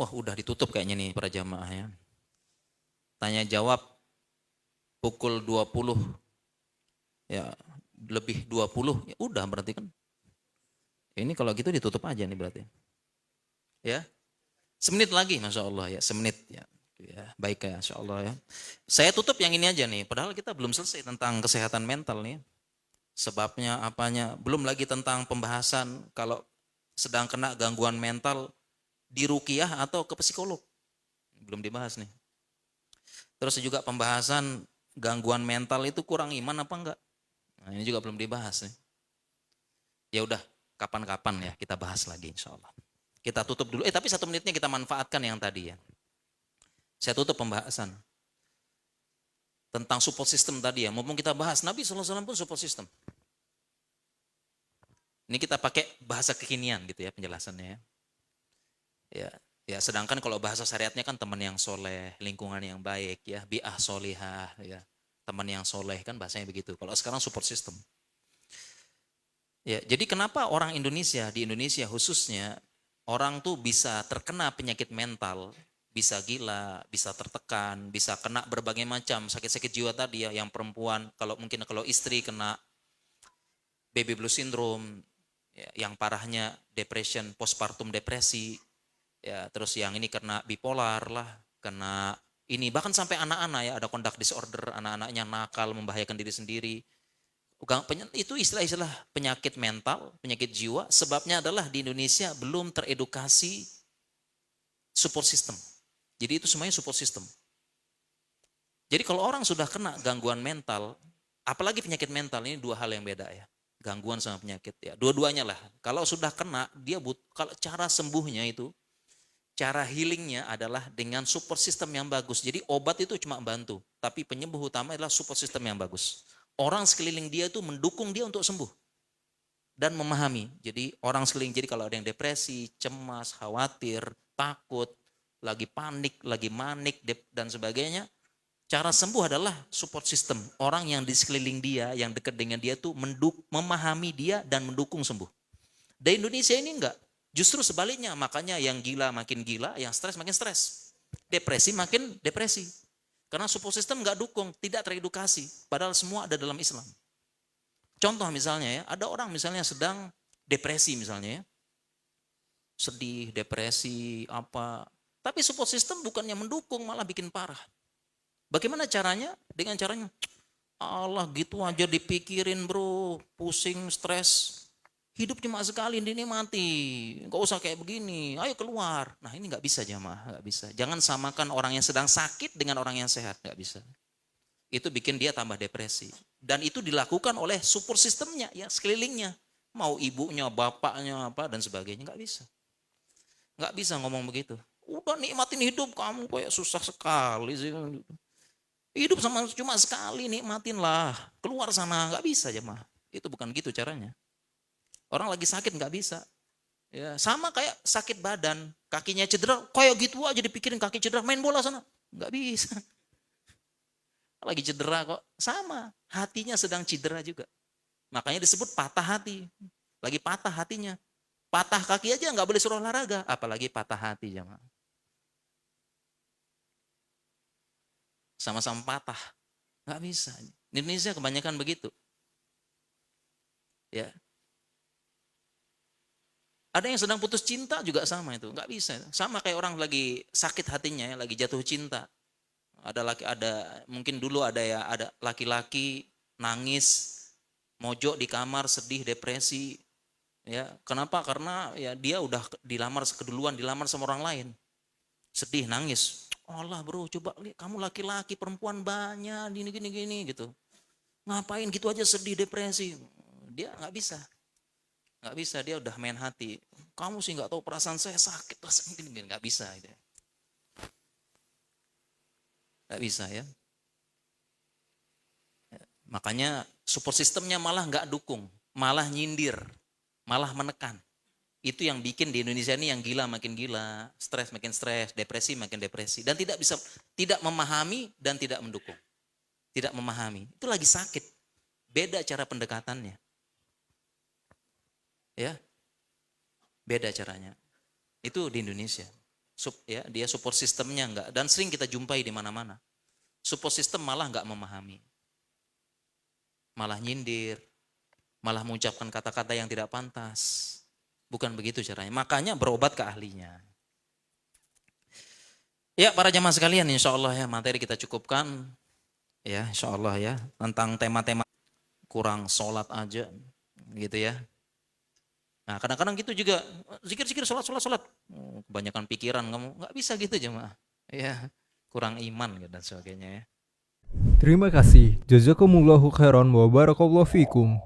Speaker 1: wah udah ditutup kayaknya nih para jamaah ya. Tanya jawab pukul 20 ya lebih 20 ya udah berarti kan. Ini kalau gitu ditutup aja nih berarti. Ya. Semenit lagi Masya Allah ya, semenit ya. Ya, baik ya Insya Allah ya. Saya tutup yang ini aja nih, padahal kita belum selesai tentang kesehatan mental nih. Sebabnya apanya, belum lagi tentang pembahasan kalau sedang kena gangguan mental di ruqyah atau ke psikolog. Belum dibahas nih. Terus juga pembahasan gangguan mental itu kurang iman apa enggak? Nah, ini juga belum dibahas nih. Ya udah, kapan-kapan ya kita bahas lagi insya Allah. Kita tutup dulu. Tapi 1 menitnya kita manfaatkan yang tadi ya. Saya tutup pembahasan tentang support system tadi ya. Mumpung kita bahas, Nabi SAW pun support system. Ini kita pakai bahasa kekinian gitu ya penjelasannya ya. Ya, sedangkan kalau bahasa syariatnya kan teman yang soleh, lingkungan yang baik ya, bi'ah solihah ya. Teman yang soleh kan bahasanya begitu. Kalau sekarang support system. Ya, jadi kenapa orang Indonesia, di Indonesia khususnya, orang tuh bisa terkena penyakit mental, bisa gila, bisa tertekan, bisa kena berbagai macam sakit-sakit jiwa tadi ya, yang perempuan, kalau istri kena baby blues syndrome, ya, yang parahnya depression, postpartum depresi, ya, terus yang ini kena bipolar lah, kena ini bahkan sampai anak-anak ya ada conduct disorder, anak-anaknya nakal, membahayakan diri sendiri. Itu istilah-istilah penyakit mental, penyakit jiwa, sebabnya adalah di Indonesia belum teredukasi support system. Jadi itu semuanya support system. Jadi kalau orang sudah kena gangguan mental, apalagi penyakit mental, ini dua hal yang beda ya. Gangguan sama penyakit ya, dua-duanya lah. Kalau sudah kena, kalau cara sembuhnya itu, cara healingnya adalah dengan support system yang bagus. Jadi obat itu cuma bantu, tapi penyembuh utama adalah support system yang bagus. Orang sekeliling dia itu mendukung dia untuk sembuh dan memahami. Jadi orang sekeliling, jadi kalau ada yang depresi, cemas, khawatir, takut, lagi panik, lagi manik dan sebagainya, cara sembuh adalah support system. Orang yang di sekeliling dia, yang dekat dengan dia tuh memahami dia dan mendukung sembuh. Di Indonesia ini enggak. Justru sebaliknya, makanya yang gila makin gila, yang stres makin stres. Depresi makin depresi. Karena support system nggak dukung, tidak teredukasi. Padahal semua ada dalam Islam. Contoh misalnya ya, ada orang misalnya sedang depresi misalnya ya. Sedih, depresi, apa. Tapi support system bukannya mendukung, malah bikin parah. Bagaimana caranya? Dengan caranya, Allah gitu aja dipikirin bro, pusing, stres. Hidup cuma sekali, ini mati. Gak usah kayak begini, ayo keluar. Nah ini gak bisa jamaah, gak bisa. Jangan samakan orang yang sedang sakit dengan orang yang sehat, gak bisa. itu bikin dia tambah depresi. Dan itu dilakukan oleh support sistemnya, ya sekelilingnya. Mau ibunya, bapaknya, apa dan sebagainya, nggak bisa. Nggak bisa ngomong begitu. Udah nikmatin hidup, kamu kayak susah sekali sih. Hidup sama cuma sekali, nikmatin lah. Keluar sana, nggak bisa jemaah. Itu bukan gitu caranya. Orang lagi sakit nggak bisa. Ya, sama kayak sakit badan, kakinya cedera, kayak gitu aja dipikirin kaki cedera, main bola sana. Nggak bisa. Lagi cedera kok. Sama, hatinya sedang cedera juga. Makanya disebut patah hati. Lagi patah hatinya. Patah kaki aja nggak boleh suruh olahraga, apalagi patah hati jemaah. Sama-sama patah. Nggak bisa. Di Indonesia kebanyakan begitu. Ya, ada yang sedang putus cinta juga sama itu, nggak bisa. Sama kayak orang lagi sakit hatinya, ya, lagi jatuh cinta. Ada mungkin dulu ada laki-laki nangis, mojok di kamar, sedih, depresi. Ya, kenapa? Karena ya dia udah dilamar sama orang lain. Sedih, nangis. Allah bro, coba lihat kamu laki-laki, perempuan banyak, gini gitu. Ngapain gitu aja sedih, depresi? Dia nggak bisa. Nggak bisa, dia udah main hati. Kamu sih nggak tahu perasaan saya sakit, perasaan gini, nggak bisa. Gitu. Nggak bisa ya. Makanya support sistemnya malah nggak dukung, malah nyindir, malah menekan. Itu yang bikin di Indonesia ini yang gila makin gila, stres makin stres, depresi makin depresi. Dan tidak memahami dan tidak mendukung. Tidak memahami, itu lagi sakit. Beda cara pendekatannya. Ya, beda caranya. Itu di Indonesia. Dia support sistemnya enggak, dan sering kita jumpai di mana-mana. Support system malah enggak memahami. Malah nyindir, malah mengucapkan kata-kata yang tidak pantas. Bukan begitu caranya. Makanya berobat ke ahlinya. Ya, para jamaah sekalian, insya Allah ya materi kita cukupkan. Ya, insya Allah ya tentang tema-tema kurang sholat aja, gitu ya. Nah, kadang-kadang gitu juga, zikir-zikir, sholat. Kebanyakan pikiran kamu, nggak bisa gitu jemaah. Ya, kurang iman dan sebagainya ya.
Speaker 2: Terima kasih. Jazakumullahu khairan wa barakallahu fikum.